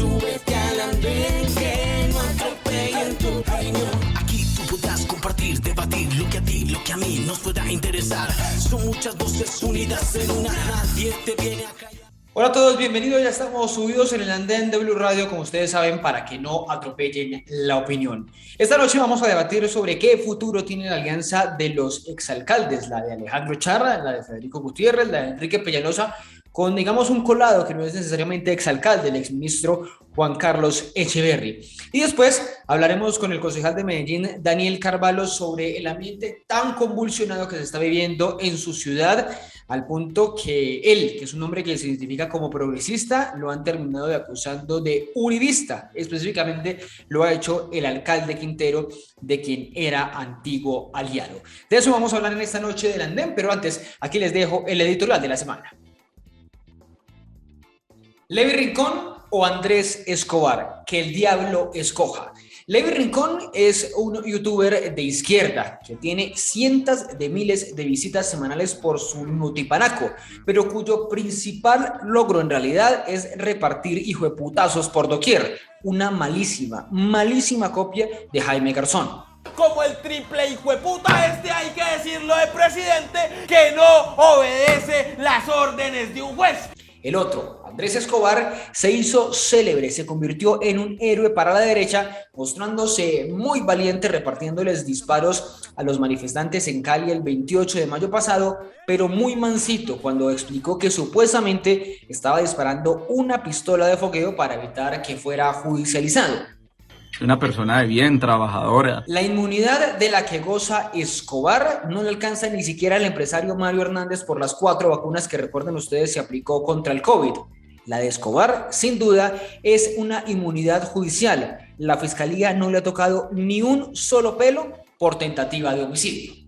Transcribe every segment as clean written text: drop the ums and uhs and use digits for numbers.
Súbete al andén, que no atropellen tu opinión. Aquí tú podrás compartir, debatir lo que a ti, lo que a mí nos pueda interesar. Son muchas voces unidas en una, nadie te viene a callar. Hola a todos, bienvenidos, ya estamos subidos en el andén de Blue Radio, como ustedes saben, para que no atropellen la opinión. Esta noche vamos a debatir sobre qué futuro tiene la alianza de los exalcaldes, la de Alejandro Charra, la de Federico Gutiérrez, la de Enrique Peñalosa, con, digamos, un colado que no es necesariamente exalcalde, el exministro Juan Carlos Echeverry. Y después hablaremos con el concejal de Medellín, Daniel Carvalho, sobre el ambiente tan convulsionado que se está viviendo en su ciudad, al punto que él, que es un hombre que se identifica como progresista, lo han terminado de acusando de uribista. Específicamente lo ha hecho el alcalde Quintero, de quien era antiguo aliado. De eso vamos a hablar en esta noche del andén, pero antes, aquí les dejo el editorial de la semana. Levi Rincón o Andrés Escobar, que el diablo escoja. Levi Rincón es un youtuber de izquierda que tiene cientos de miles de visitas semanales por su nutipanaco, pero cuyo principal logro en realidad es repartir hijueputazos por doquier. Una malísima copia de Jaime Garzón. Como el triple hijueputa hay que decirlo de presidente, que no obedece las órdenes de un juez. El otro, Andrés Escobar, se hizo célebre, se convirtió en un héroe para la derecha, mostrándose muy valiente repartiéndoles disparos a los manifestantes en Cali el 28 de mayo pasado, pero muy mansito cuando explicó que supuestamente estaba disparando una pistola de fogueo para evitar que fuera judicializado. Una persona de bien, trabajadora. La inmunidad de la que goza Escobar no le alcanza ni siquiera al empresario Mario Hernández por las 4 vacunas que, recuerden ustedes, se aplicó contra el COVID. La de Escobar, sin duda, es una inmunidad judicial. La fiscalía no le ha tocado ni un solo pelo por tentativa de homicidio.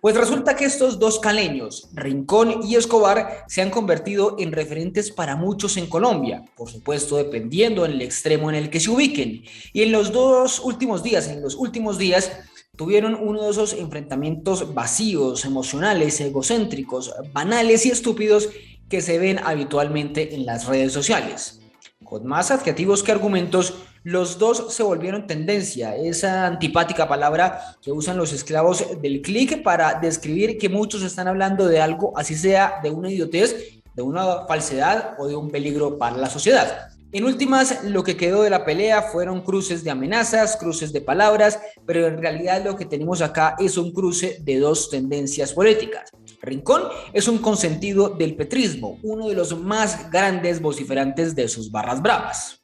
Pues resulta que estos dos caleños, Rincón y Escobar, se han convertido en referentes para muchos en Colombia, por supuesto dependiendo del extremo en el que se ubiquen. Y en los últimos días, tuvieron uno de esos enfrentamientos vacíos, emocionales, egocéntricos, banales y estúpidos que se ven habitualmente en las redes sociales. Con más adjetivos que argumentos, los dos se volvieron tendencia, esa antipática palabra que usan los esclavos del clic para describir que muchos están hablando de algo, así sea de una idiotez, de una falsedad o de un peligro para la sociedad. En últimas, lo que quedó de la pelea fueron cruces de amenazas, cruces de palabras, pero en realidad lo que tenemos acá es un cruce de dos tendencias políticas. Rincón es un consentido del petrismo, uno de los más grandes vociferantes de sus barras bravas.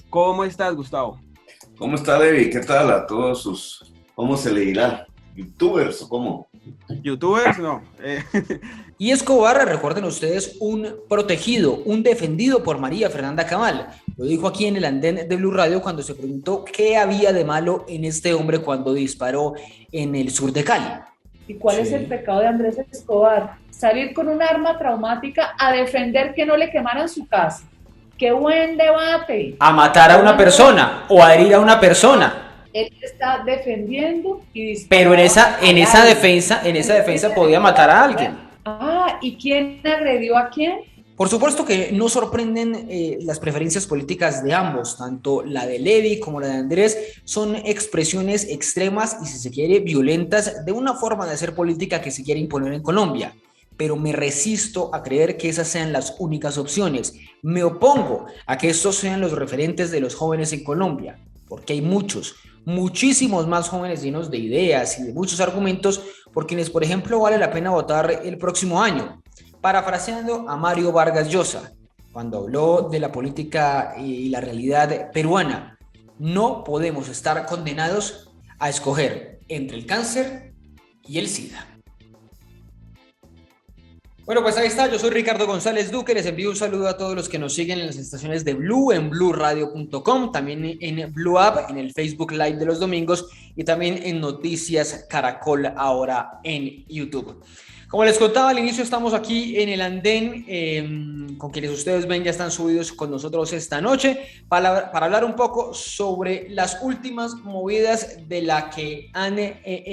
¿Cómo estás, Gustavo? ¿Cómo está, Levi? ¿Qué tal a todos sus, cómo se le dirá, youtubers o cómo? ¿Youtubers? No. Y Escobar, recuerden ustedes, un protegido, un defendido por María Fernanda Cabal. Lo dijo aquí en el andén de Blue Radio cuando se preguntó qué había de malo en este hombre cuando disparó en el sur de Cali. ¿Y cuál es el pecado de Andrés Escobar? Salir con un arma traumática a defender que no le quemaran su casa. ¡Qué buen debate! A matar a una persona o a herir a una persona. Él está defendiendo y disparando. Pero en esa defensa podía matar a alguien. Ah, ¿y quién agredió a quién? Por supuesto que no sorprenden las preferencias políticas de ambos, tanto la de Levi como la de Andrés son expresiones extremas y, si se quiere, violentas de una forma de hacer política que se quiere imponer en Colombia. Pero me resisto a creer que esas sean las únicas opciones. Me opongo a que estos sean los referentes de los jóvenes en Colombia, porque hay muchísimos más jóvenes llenos de ideas y de muchos argumentos por quienes, por ejemplo, vale la pena votar el próximo año. Parafraseando a Mario Vargas Llosa, cuando habló de la política y la realidad peruana, no podemos estar condenados a escoger entre el cáncer y el SIDA. Bueno, pues ahí está, yo soy Ricardo González Duque, les envío un saludo a todos los que nos siguen en las estaciones de Blue, en blueradio.com, también en Blue App, en el Facebook Live de los domingos y también en Noticias Caracol ahora en YouTube. Como les contaba al inicio, estamos aquí en el andén, con quienes ustedes ven ya están subidos con nosotros esta noche, para hablar un poco sobre las últimas movidas de la que han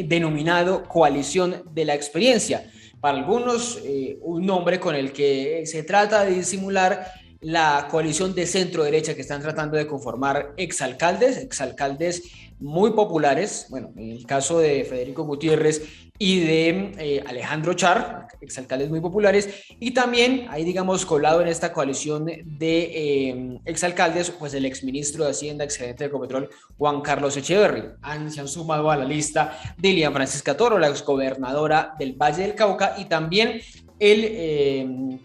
denominado Coalición de la Experiencia. Para algunos, un nombre con el que se trata de disimular la coalición de centro derecha que están tratando de conformar exalcaldes muy populares, bueno, en el caso de Federico Gutiérrez y de Alejandro Char, exalcaldes muy populares, y también hay, digamos, colado en esta coalición de exalcaldes, pues el exministro de Hacienda, exgerente de Ecopetrol, Juan Carlos Echeverry. Se han sumado a la lista Dilian Francisca Toro, la exgobernadora del Valle del Cauca, y también el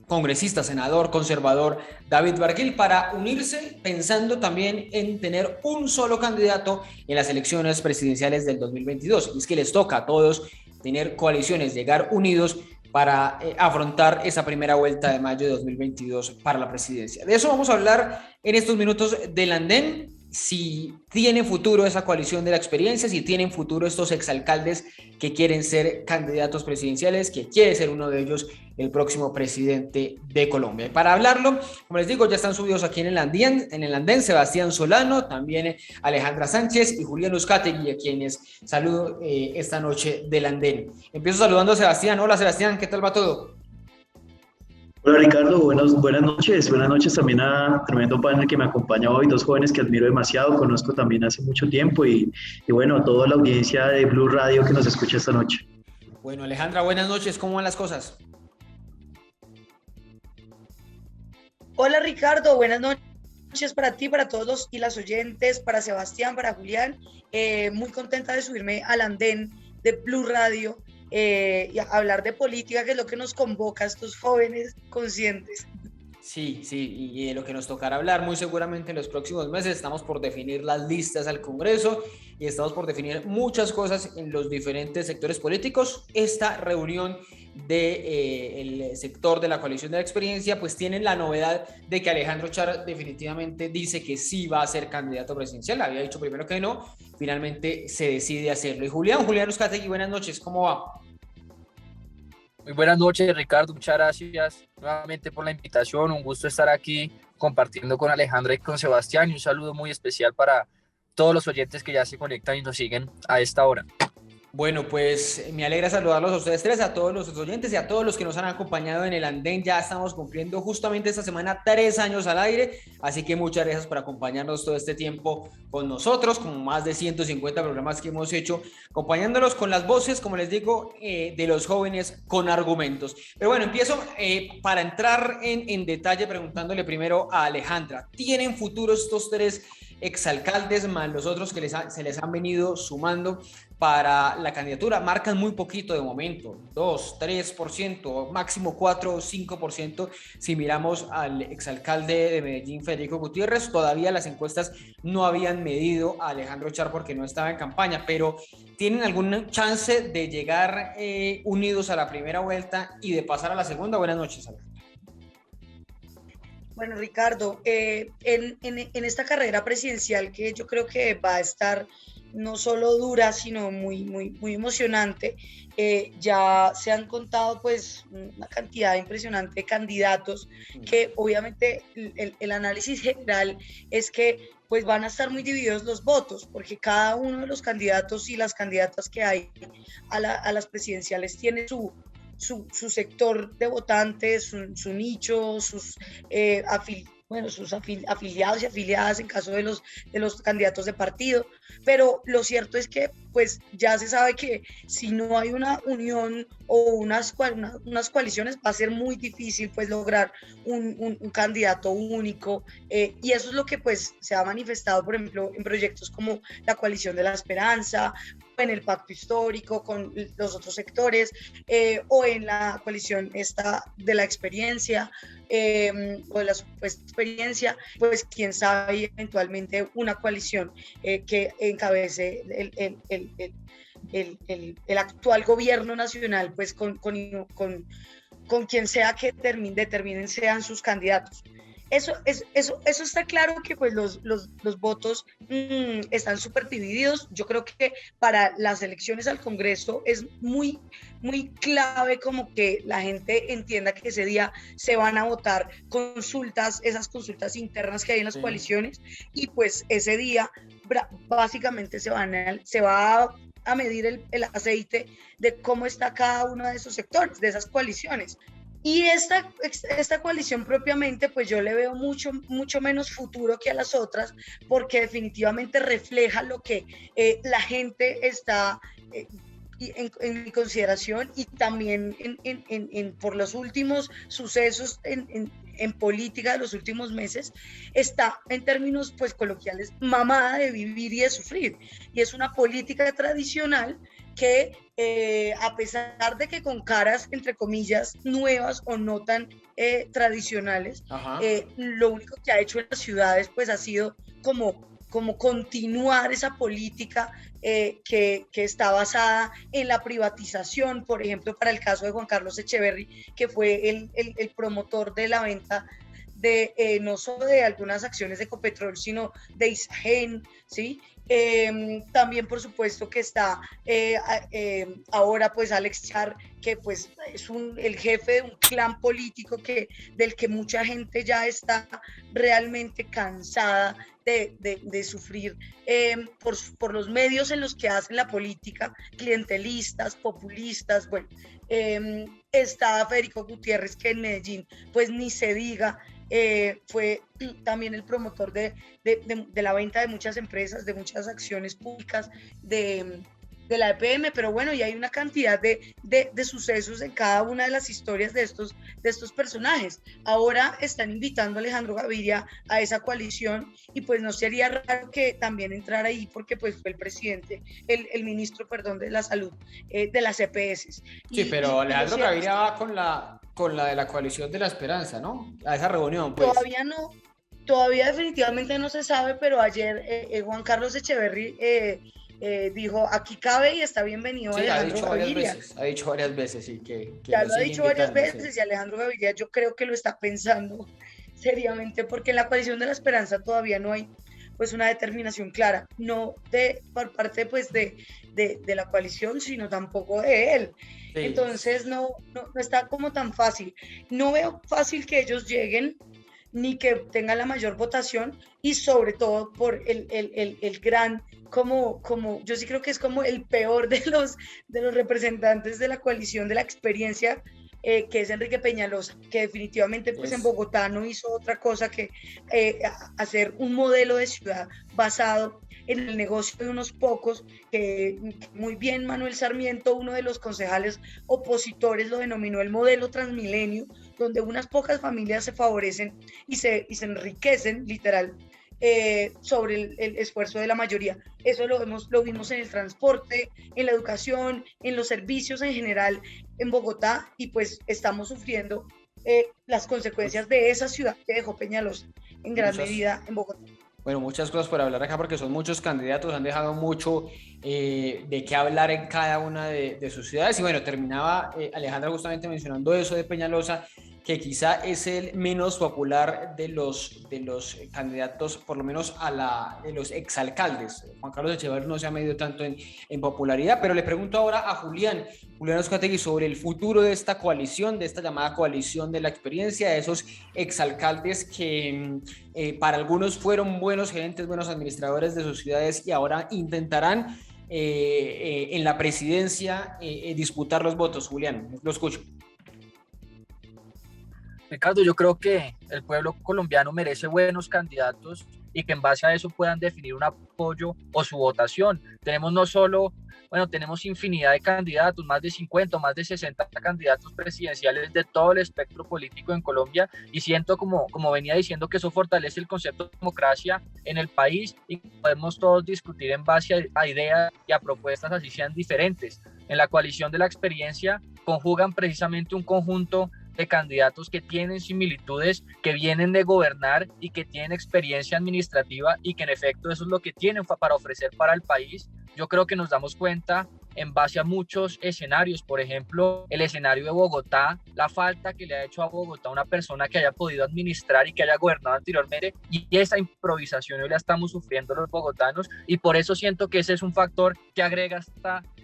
congresista, senador conservador David Barguil, para unirse pensando también en tener un solo candidato en las elecciones presidenciales del 2022. Y es que les toca a todos tener coaliciones, llegar unidos para afrontar esa primera vuelta de mayo de 2022 para la presidencia. De eso vamos a hablar en estos minutos del andén. Si tiene futuro esa coalición de la experiencia, si tienen futuro estos exalcaldes que quieren ser candidatos presidenciales, que quiere ser uno de ellos el próximo presidente de Colombia. Y para hablarlo, como les digo, ya están subidos aquí en el andén Sebastián Solano, también Alejandra Sánchez y Julián Uzcategui, a quienes saludo esta noche del andén. Empiezo saludando a Sebastián. Hola Sebastián, ¿qué tal va todo? Hola Ricardo, buenas noches también a tremendo panel que me acompaña hoy, dos jóvenes que admiro demasiado, conozco también hace mucho tiempo y bueno, a toda la audiencia de Blue Radio que nos escucha esta noche. Bueno, Alejandra, buenas noches, ¿cómo van las cosas? Hola Ricardo, buenas noches para ti, para todos los y las oyentes, para Sebastián, para Julián, muy contenta de subirme al andén de Blue Radio. Y hablar de política, que es lo que nos convoca a estos jóvenes conscientes. Sí, y de lo que nos tocará hablar muy seguramente en los próximos meses. Estamos por definir las listas al Congreso y estamos por definir muchas cosas en los diferentes sectores políticos. Esta reunión del sector de la coalición de la experiencia pues tiene la novedad de que Alejandro Char definitivamente dice que sí va a ser candidato presidencial. Había dicho primero que no, finalmente se decide hacerlo. Y Julián Uzcategui, buenas noches, ¿cómo va? Muy buenas noches, Ricardo, muchas gracias nuevamente por la invitación, un gusto estar aquí compartiendo con Alejandra y con Sebastián, y un saludo muy especial para todos los oyentes que ya se conectan y nos siguen a esta hora. Bueno, pues me alegra saludarlos a ustedes tres, a todos los oyentes y a todos los que nos han acompañado en el andén. Ya estamos cumpliendo justamente esta semana 3 años al aire, así que muchas gracias por acompañarnos todo este tiempo con nosotros, con más de 150 programas que hemos hecho, acompañándolos con las voces, como les digo, de los jóvenes con argumentos. Pero bueno, empiezo para entrar en detalle preguntándole primero a Alejandra. ¿Tienen futuro estos tres exalcaldes más los otros que se les han venido sumando para la candidatura? Marcan muy poquito de momento, 2, 3%, máximo 4 o 5%. Si miramos al exalcalde de Medellín, Federico Gutiérrez, todavía las encuestas no habían medido a Alejandro Char porque no estaba en campaña, pero ¿tienen algún chance de llegar unidos a la primera vuelta y de pasar a la segunda? Buenas noches, Alejandro. Bueno, Ricardo, en esta carrera presidencial que yo creo que va a estar no solo dura, sino muy emocionante, ya se han contado pues una cantidad impresionante de candidatos que obviamente el análisis general es que pues van a estar muy divididos los votos, porque cada uno de los candidatos y las candidatas que hay a las presidenciales tiene su sector de votantes, su nicho, sus afiliados y afiliadas en caso de los candidatos de partido, pero lo cierto es que pues ya se sabe que si no hay una unión o unas coaliciones va a ser muy difícil pues lograr un candidato único, y eso es lo que pues se ha manifestado por ejemplo en proyectos como la Coalición de la Esperanza, en el Pacto Histórico con los otros sectores, o en la coalición esta de la experiencia, o de la supuesta experiencia, pues quién sabe eventualmente una coalición que encabece el actual gobierno nacional, pues con quien sea que determinen sean sus candidatos. Eso está claro que pues los votos están súper divididos. Yo creo que para las elecciones al Congreso es muy clave como que la gente entienda que ese día se van a votar esas consultas internas que hay en las coaliciones, y pues ese día básicamente se va a medir el aceite de cómo está cada uno de esos sectores, de esas coaliciones. Y esta coalición propiamente, pues yo le veo mucho menos futuro que a las otras, porque definitivamente refleja lo que la gente está en consideración, y también por los últimos sucesos en política de los últimos meses, está en términos pues coloquiales mamada de vivir y de sufrir. Y es una política tradicional que a pesar de que con caras, entre comillas, nuevas o no tan tradicionales, lo único que ha hecho en las ciudades pues ha sido como continuar esa política que está basada en la privatización, por ejemplo, para el caso de Juan Carlos Echeverry, que fue el promotor de la venta de no solo de algunas acciones de Ecopetrol, sino de Isagen, ¿sí? También por supuesto que está ahora pues Alex Char, que pues es el jefe de un clan político del que mucha gente ya está realmente cansada de sufrir por los medios en los que hacen la política, clientelistas, populistas. Bueno, está Federico Gutiérrez, que en Medellín pues ni se diga, fue también el promotor de la venta de muchas empresas, de muchas acciones públicas de la EPM, pero bueno, y hay una cantidad de sucesos en cada una de las historias de estos personajes. Ahora están invitando a Alejandro Gaviria a esa coalición, y pues no sería raro que también entrara ahí, porque pues fue el presidente, el ministro, perdón, de la salud de las EPS. Sí, pero Alejandro Gaviria va con la de la coalición de la esperanza, ¿no? A esa reunión, pues. Todavía no, todavía definitivamente no se sabe, pero ayer Juan Carlos Echeverry dijo, aquí cabe y está bienvenido. Sí, Alejandro Gaviria. Ha dicho varias veces, sí, que ya lo ha dicho varias veces, sí. Y Alejandro Gaviria yo creo que lo está pensando seriamente, porque en la coalición de la esperanza todavía no hay pues una determinación clara, no por parte pues de la coalición, sino tampoco de él. Sí. Entonces no está como tan fácil. No veo fácil que ellos lleguen, ni que tengan la mayor votación, y sobre todo por el gran, como yo sí creo que es como el peor de los representantes de la coalición de la experiencia, que es Enrique Peñalosa, que definitivamente pues en Bogotá no hizo otra cosa que hacer un modelo de ciudad basado en el negocio de unos pocos, que muy bien Manuel Sarmiento, uno de los concejales opositores, lo denominó el modelo Transmilenio, donde unas pocas familias se favorecen y se enriquecen, literal, sobre el esfuerzo de la mayoría. Eso lo vimos en el transporte, en la educación, en los servicios en general en Bogotá, y pues estamos sufriendo las consecuencias de esa ciudad que dejó Peñalosa en gran medida en Bogotá. Bueno, muchas cosas por hablar acá, porque son muchos candidatos, han dejado mucho de qué hablar en cada una de sus ciudades. Y bueno, terminaba Alejandra justamente mencionando eso de Peñalosa, que quizá es el menos popular de los candidatos, por lo menos de los exalcaldes. Juan Carlos Echeverry no se ha medido tanto en popularidad, pero le pregunto ahora a Julián Uzcategui sobre el futuro de esta coalición, de esta llamada coalición de la experiencia, de esos exalcaldes que para algunos fueron buenos gerentes, buenos administradores de sus ciudades, y ahora intentarán en la presidencia disputar los votos. Julián, lo escucho. Ricardo, yo creo que el pueblo colombiano merece buenos candidatos y que en base a eso puedan definir un apoyo o su votación. Tenemos infinidad de candidatos, más de 50, más de 60 candidatos presidenciales de todo el espectro político en Colombia, y siento, como venía diciendo, que eso fortalece el concepto de democracia en el país, y podemos todos discutir en base a ideas y a propuestas, así sean diferentes. En la coalición de la experiencia conjugan precisamente un conjunto de candidatos que tienen similitudes, que vienen de gobernar y que tienen experiencia administrativa, y que en efecto eso es lo que tienen para ofrecer para el país. Yo creo que nos damos cuenta en base a muchos escenarios, por ejemplo, el escenario de Bogotá, la falta que le ha hecho a Bogotá una persona que haya podido administrar y que haya gobernado anteriormente, y esa improvisación hoy la estamos sufriendo los bogotanos, y por eso siento que ese es un factor que agrega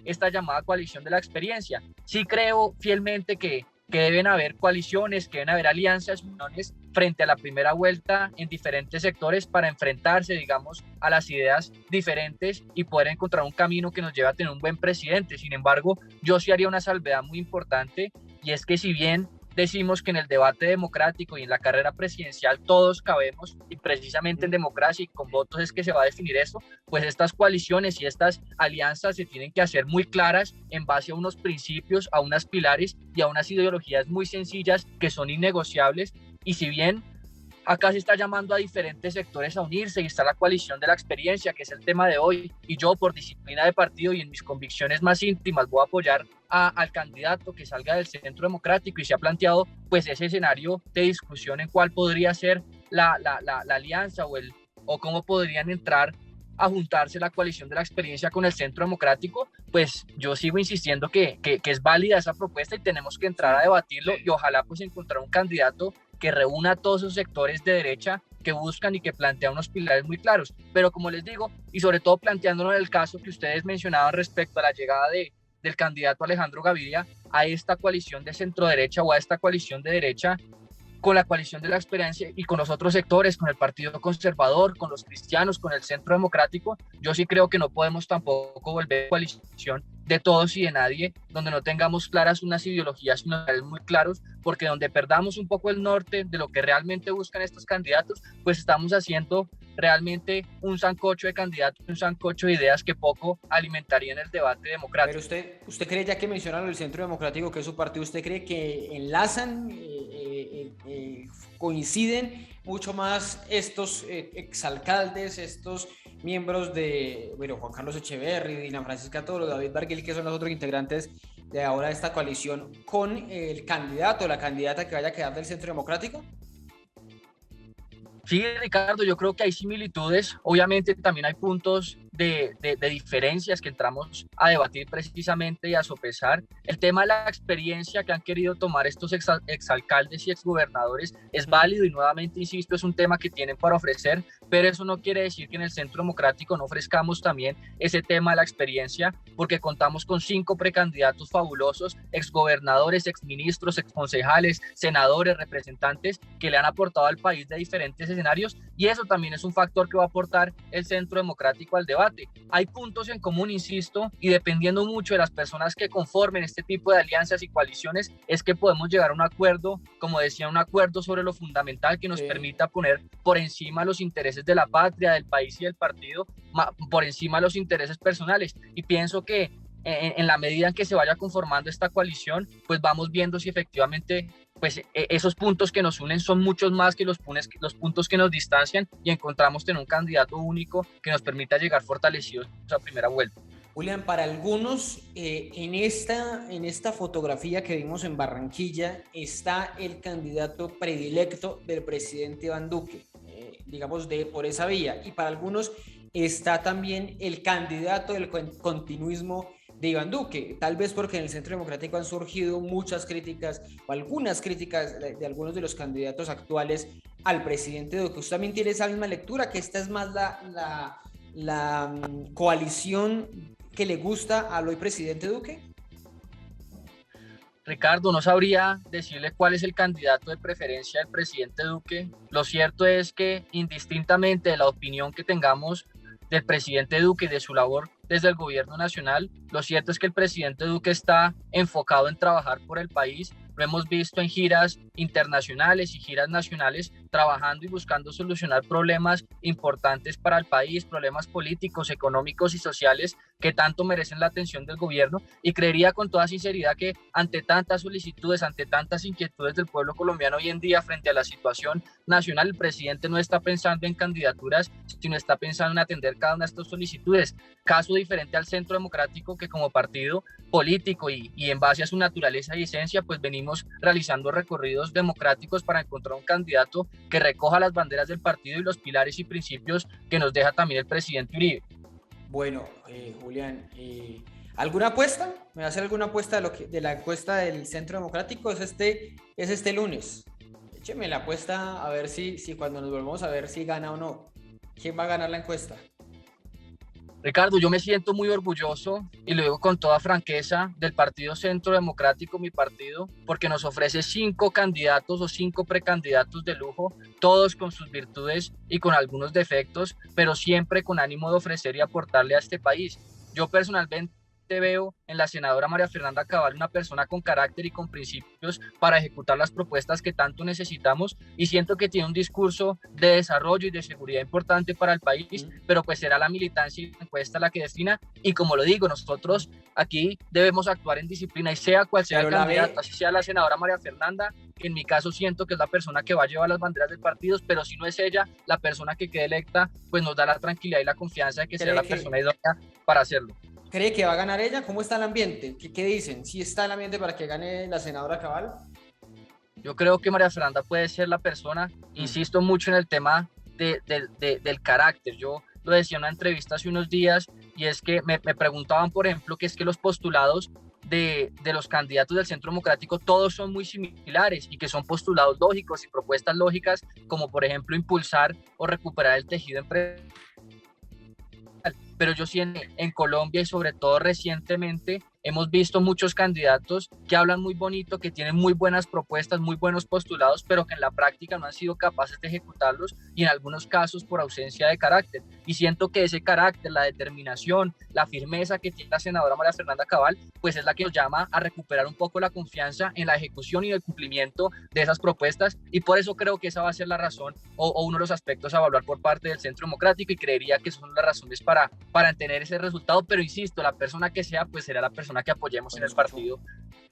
esta llamada coalición de la experiencia. Sí creo fielmente que deben haber coaliciones, que deben haber alianzas, uniones frente a la primera vuelta en diferentes sectores para enfrentarse, digamos, a las ideas diferentes y poder encontrar un camino que nos lleve a tener un buen presidente. Sin embargo, yo sí haría una salvedad muy importante, y es que si bien decimos que en el debate democrático y en la carrera presidencial todos cabemos, y precisamente en democracia y con votos es que se va a definir esto, pues estas coaliciones y estas alianzas se tienen que hacer muy claras en base a unos principios, a unos pilares y a unas ideologías muy sencillas que son innegociables. Y si bien acá se está llamando a diferentes sectores a unirse y está la coalición de la experiencia, que es el tema de hoy, y yo por disciplina de partido y en mis convicciones más íntimas voy a apoyar al candidato que salga del Centro Democrático, y se ha planteado pues ese escenario de discusión en cuál podría ser la alianza o cómo podrían entrar a juntarse la coalición de la experiencia con el Centro Democrático, pues yo sigo insistiendo que es válida esa propuesta y tenemos que entrar a debatirlo y ojalá pues encontrar un candidato que reúna a todos esos sectores de derecha que buscan y que plantean unos pilares muy claros. Pero como les digo, y sobre todo planteándonos el caso que ustedes mencionaban respecto a la llegada del candidato Alejandro Gaviria a esta coalición de centro derecha o a esta coalición de derecha, con la coalición de la experiencia y con los otros sectores, con el Partido Conservador, con los cristianos, con el Centro Democrático, yo sí creo que no podemos tampoco volver coalición de todos y de nadie, donde no tengamos claras unas ideologías y unos valores muy claros, porque donde perdamos un poco el norte de lo que realmente buscan estos candidatos, pues estamos haciendo realmente un sancocho de candidatos, un sancocho de ideas que poco alimentarían el debate democrático. Pero usted cree, ya que mencionaron el Centro Democrático, que es su partido, ¿usted cree que enlazan, coinciden mucho más estos exalcaldes, estos miembros de, Juan Carlos Echeverri, Dina Francisca Toro, David Barguil, que son los otros integrantes de ahora esta coalición, con el candidato o la candidata que vaya a quedar del Centro Democrático? Sí, Ricardo, yo creo que hay similitudes, obviamente también hay puntos de diferencias que entramos a debatir precisamente y a sopesar. El tema de la experiencia que han querido tomar estos exalcaldes y exgobernadores es válido y nuevamente, insisto, es un tema que tienen para ofrecer, pero eso no quiere decir que en el Centro Democrático no ofrezcamos también ese tema de la experiencia, porque contamos con 5 precandidatos fabulosos, exgobernadores, exministros, exconcejales, senadores, representantes que le han aportado al país de diferentes escenarios, y eso también es un factor que va a aportar el Centro Democrático al debate. Hay puntos en común, insisto, y dependiendo mucho de las personas que conformen este tipo de alianzas y coaliciones, es que podemos llegar a un acuerdo, como decía, un acuerdo sobre lo fundamental que nos permita poner por encima los intereses de la patria, del país y del partido, por encima los intereses personales. Y pienso que en la medida en que se vaya conformando esta coalición, pues vamos viendo si efectivamente pues esos puntos que nos unen son muchos más que los puntos que nos distancian, y encontramos tener un candidato único que nos permita llegar fortalecidos a primera vuelta. Julián, para algunos, en esta fotografía que vimos en Barranquilla está el candidato predilecto del presidente Iván Duque, digamos por esa vía, y para algunos está también el candidato del continuismo de Iván Duque, tal vez porque en el Centro Democrático han surgido muchas críticas o algunas críticas de algunos de los candidatos actuales al presidente Duque. ¿Usted también tiene esa misma lectura, que esta es más la coalición que le gusta al hoy presidente Duque? Ricardo, no sabría decirle cuál es el candidato de preferencia del presidente Duque. Lo cierto es que, indistintamente de la opinión que tengamos del presidente Duque y de su labor desde el gobierno nacional, lo cierto es que el presidente Duque está enfocado en trabajar por el país. Lo hemos visto en giras internacionales y giras nacionales, trabajando y buscando solucionar problemas importantes para el país, problemas políticos, económicos y sociales que tanto merecen la atención del gobierno. Y creería con toda sinceridad que ante tantas solicitudes, ante tantas inquietudes del pueblo colombiano hoy en día frente a la situación nacional, el presidente no está pensando en candidaturas, sino está pensando en atender cada una de estas solicitudes. Caso diferente al Centro Democrático, que como partido político y en base a su naturaleza y esencia, pues venimos realizando recorridos democráticos para encontrar un candidato que recoja las banderas del partido y los pilares y principios que nos deja también el presidente Uribe. Bueno, Julián, ¿alguna apuesta? ¿Me va a hacer alguna apuesta de la encuesta del Centro Democrático? Es este lunes. Écheme la apuesta a ver si cuando nos volvamos a ver si gana o no. ¿Quién va a ganar la encuesta? Ricardo, yo me siento muy orgulloso, y lo digo con toda franqueza, del Partido Centro Democrático, mi partido, porque nos ofrece 5 candidatos o 5 precandidatos de lujo, todos con sus virtudes y con algunos defectos, pero siempre con ánimo de ofrecer y aportarle a este país. Yo personalmente realmente veo en la senadora María Fernanda Cabal una persona con carácter y con principios para ejecutar las propuestas que tanto necesitamos, y siento que tiene un discurso de desarrollo y de seguridad importante para el país, pero pues será la militancia y la encuesta la que defina, y como lo digo, nosotros aquí debemos actuar en disciplina y sea cual sea el candidato, así sea la senadora María Fernanda, que en mi caso siento que es la persona que va a llevar las banderas del partido, pero si no es ella, la persona que quede electa, pues nos da la tranquilidad y la confianza de que sea la persona idónea para hacerlo. ¿Cree que va a ganar ella? ¿Cómo está el ambiente? ¿Qué dicen? ¿Sí está el ambiente para que gane la senadora Cabal? Yo creo que María Fernanda puede ser la persona, insisto mucho en el tema del carácter. Yo lo decía en una entrevista hace unos días, y es que me preguntaban, por ejemplo, que es que los postulados de los candidatos del Centro Democrático todos son muy similares y que son postulados lógicos y propuestas lógicas, como por ejemplo impulsar o recuperar el tejido empresarial. Pero yo sí en Colombia, y sobre todo recientemente, hemos visto muchos candidatos que hablan muy bonito, que tienen muy buenas propuestas, muy buenos postulados, pero que en la práctica no han sido capaces de ejecutarlos, y en algunos casos por ausencia de carácter. Y siento que ese carácter, la determinación, la firmeza que tiene la senadora María Fernanda Cabal, pues es la que nos llama a recuperar un poco la confianza en la ejecución y el cumplimiento de esas propuestas, y por eso creo que esa va a ser la razón o uno de los aspectos a evaluar por parte del Centro Democrático, y creería que son las razones para tener ese resultado. Pero insisto, la persona que sea, pues será la persona que apoyemos en el partido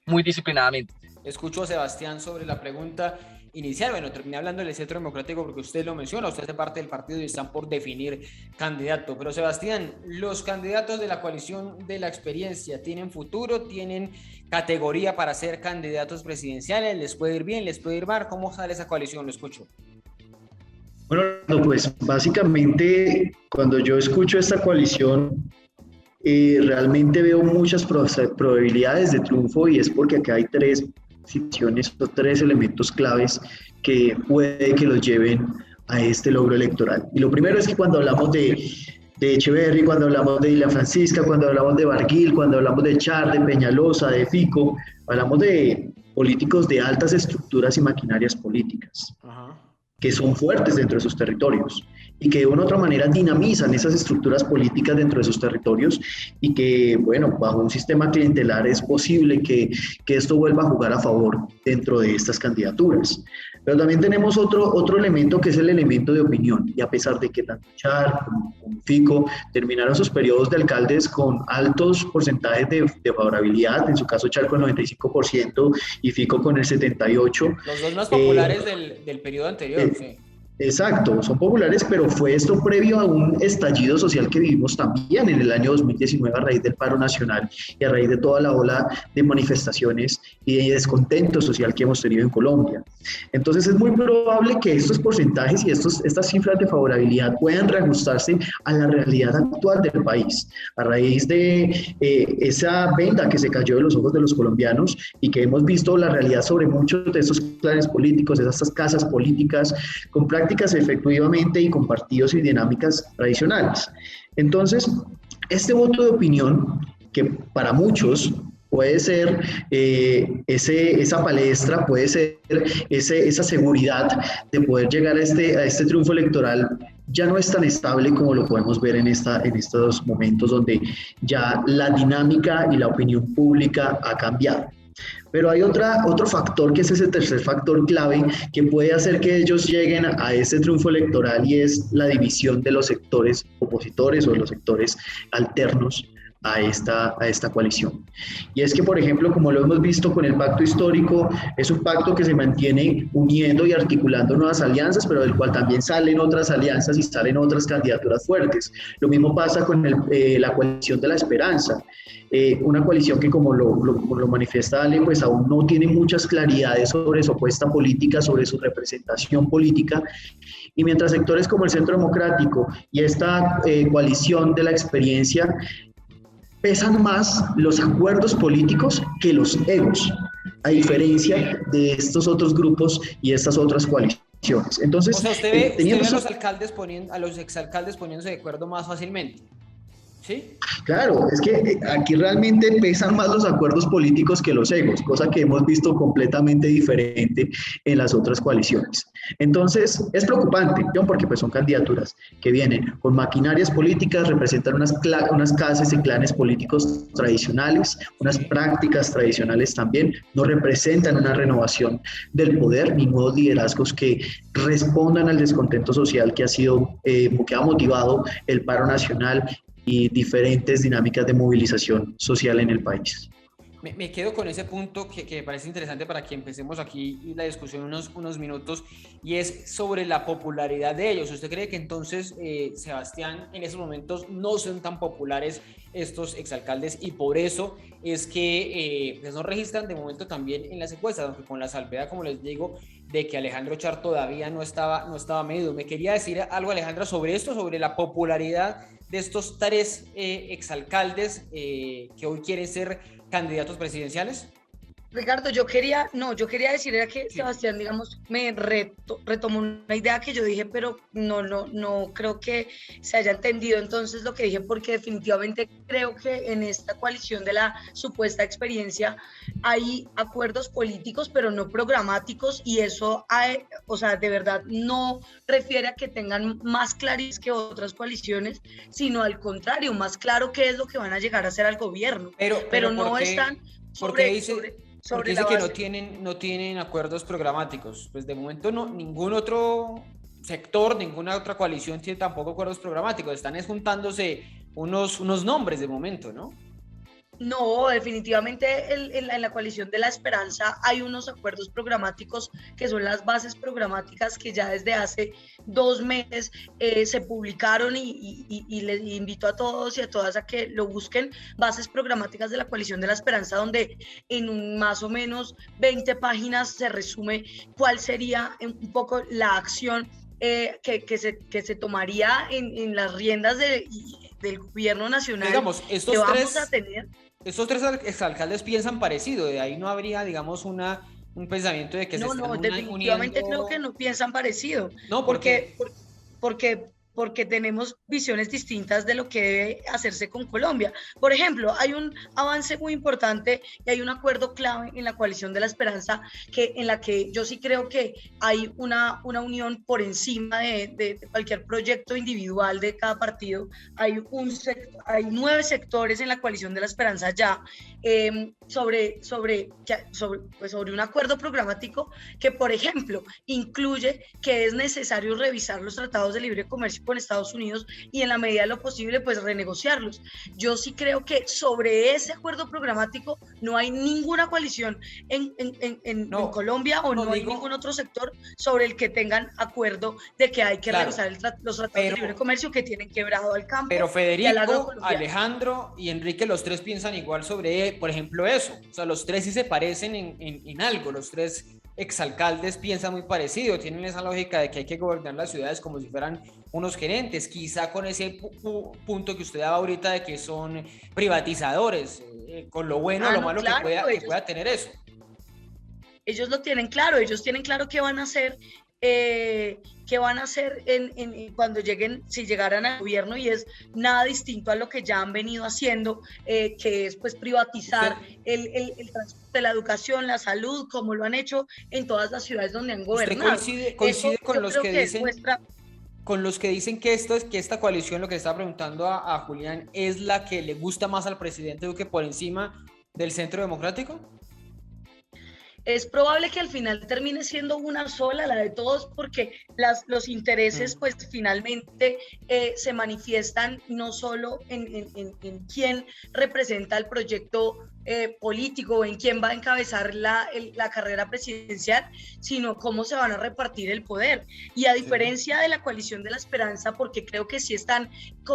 muy disciplinadamente. Escucho a Sebastián sobre la pregunta inicial. Bueno, terminé hablando del Centro Democrático porque usted lo menciona, usted hace parte del partido y están por definir candidato. Pero Sebastián, ¿los candidatos de la coalición de la experiencia tienen futuro, tienen categoría para ser candidatos presidenciales? ¿Les puede ir bien, les puede ir mal? ¿Cómo sale esa coalición? Lo escucho. Bueno, pues básicamente cuando yo escucho esta coalición, realmente veo muchas probabilidades de triunfo, y es porque acá hay tres situaciones o tres elementos claves que puede que los lleven a este logro electoral. Y lo primero es que cuando hablamos de Echeverry, cuando hablamos de Ilia Francisca, cuando hablamos de Barguil, cuando hablamos de Char, de Peñalosa, de Fico, hablamos de políticos de altas estructuras y maquinarias políticas. Ajá. Que son fuertes dentro de sus territorios y que de una u otra manera dinamizan esas estructuras políticas dentro de sus territorios, y que, bueno, bajo un sistema clientelar es posible que esto vuelva a jugar a favor dentro de estas candidaturas. Pero también tenemos otro elemento, que es el elemento de opinión, y a pesar de que tanto Char como Fico terminaron sus periodos de alcaldes con altos porcentajes de favorabilidad, en su caso Char con el 95% y Fico con el 78%. Los dos más populares del periodo anterior, sí. Exacto, son populares, pero fue esto previo a un estallido social que vivimos también en el año 2019 a raíz del paro nacional y a raíz de toda la ola de manifestaciones y de descontento social que hemos tenido en Colombia. Entonces es muy probable que estos porcentajes y estas cifras de favorabilidad puedan reajustarse a la realidad actual del país, a raíz de esa venda que se cayó de los ojos de los colombianos, y que hemos visto la realidad sobre muchos de estos clanes políticos, de estas casas políticas, con prácticas efectivamente y con partidos y dinámicas tradicionales. Entonces, este voto de opinión, que para muchos puede ser esa palestra, puede ser esa seguridad de poder llegar a este triunfo electoral, ya no es tan estable como lo podemos ver en estos momentos donde ya la dinámica y la opinión pública ha cambiado. Pero hay otro factor, que es ese tercer factor clave, que puede hacer que ellos lleguen a este triunfo electoral, y es la división de los sectores opositores o de los sectores alternos a esta coalición. Y es que, por ejemplo, como lo hemos visto con el pacto histórico, es un pacto que se mantiene uniendo y articulando nuevas alianzas, pero del cual también salen otras alianzas y salen otras candidaturas fuertes. Lo mismo pasa con la coalición de la esperanza, una coalición que, como lo manifiesta Ale, pues aún no tiene muchas claridades sobre su apuesta política, sobre su representación política, y mientras sectores como el Centro Democrático y esta coalición de la experiencia pesan más los acuerdos políticos que los egos, a diferencia de estos otros grupos y estas otras coaliciones. Entonces, o sea, usted ve a los exalcaldes poniéndose de acuerdo más fácilmente. ¿Sí? Claro, es que aquí realmente pesan más los acuerdos políticos que los egos, cosa que hemos visto completamente diferente en las otras coaliciones. Entonces, es preocupante, ¿no? Porque pues son candidaturas que vienen con maquinarias políticas, representan unas casas y clanes políticos tradicionales, unas prácticas tradicionales también, no representan una renovación del poder ni nuevos liderazgos que respondan al descontento social que ha motivado el paro nacional y diferentes dinámicas de movilización social en el país. Me quedo con ese punto que me parece interesante para que empecemos aquí la discusión unos minutos, y es sobre la popularidad de ellos. ¿Usted cree que entonces, Sebastián, en esos momentos no son tan populares estos exalcaldes y por eso es que pues no registran de momento también en las encuestas, aunque con la salvedad, como les digo, de que Alejandro Char todavía no estaba medido? Me quería decir algo, Alejandra, sobre esto, sobre la popularidad de estos tres exalcaldes que hoy quieren ser candidatos presidenciales. Ricardo, yo quería decir era que sí. Sebastián, digamos, me retomó una idea que yo dije, pero no creo que se haya entendido entonces lo que dije, porque definitivamente creo que en esta coalición de la supuesta experiencia hay acuerdos políticos, pero no programáticos, y eso, o sea, de verdad no refiere a que tengan más claridad que otras coaliciones, sino al contrario, más claro qué es lo que van a llegar a hacer al gobierno, pero no están porque dice que no tienen acuerdos programáticos. Pues de momento ningún otro sector, ninguna otra coalición tiene tampoco acuerdos programáticos. Están juntándose unos nombres de momento, ¿no? No, definitivamente en la coalición de la esperanza hay unos acuerdos programáticos que son las bases programáticas que ya desde hace 2 meses se publicaron, y les invito a todos y a todas a que lo busquen, bases programáticas de la coalición de la esperanza, donde en más o menos 20 páginas se resume cuál sería un poco la acción que se tomaría en las riendas del gobierno nacional. Digamos, estos tres a tener. exalcaldes piensan parecido, de ahí no habría, digamos, un pensamiento de que definitivamente creo que no piensan parecido. No, porque tenemos visiones distintas de lo que debe hacerse con Colombia. Por ejemplo, hay un avance muy importante y hay un acuerdo clave en la coalición de la esperanza en la que yo sí creo que hay una unión por encima de cualquier proyecto individual de cada partido. Hay 9 sectores en la coalición de la esperanza ya sobre un acuerdo programático que, por ejemplo, incluye que es necesario revisar los tratados de libre comercio con Estados Unidos y en la medida de lo posible pues renegociarlos. Yo sí creo que sobre ese acuerdo programático no hay ninguna coalición en Colombia, o no hay ningún otro sector sobre el que tengan acuerdo de que hay que revisar los tratados de libre comercio que tienen quebrado al campo. Pero Federico, Alejandro y Enrique, los tres piensan igual sobre, por ejemplo, eso. O sea, los tres sí se parecen en algo. Los tres exalcaldes piensan muy parecido, tienen esa lógica de que hay que gobernar las ciudades como si fueran unos gerentes, quizá con ese punto que usted daba ahorita de que son privatizadores, con lo bueno o lo malo claro, que pueda tener eso. Ellos lo tienen claro, ellos tienen claro qué van a hacer. Cuando lleguen, si llegaran al gobierno, y es nada distinto a lo que ya han venido haciendo, que es pues privatizar el transporte, la educación, la salud, como lo han hecho en todas las ciudades donde han gobernado. ¿Usted coincide con los que dicen con los que dicen que esta coalición, lo que le estaba preguntando a Julián, es la que le gusta más al presidente Duque por encima del Centro Democrático? Es probable que al final termine siendo una sola, la de todos, porque los intereses pues finalmente se manifiestan no solo en quién representa el proyecto político, en quién va a encabezar la carrera presidencial, sino cómo se van a repartir el poder. Y a diferencia de la coalición de la esperanza, porque creo que sí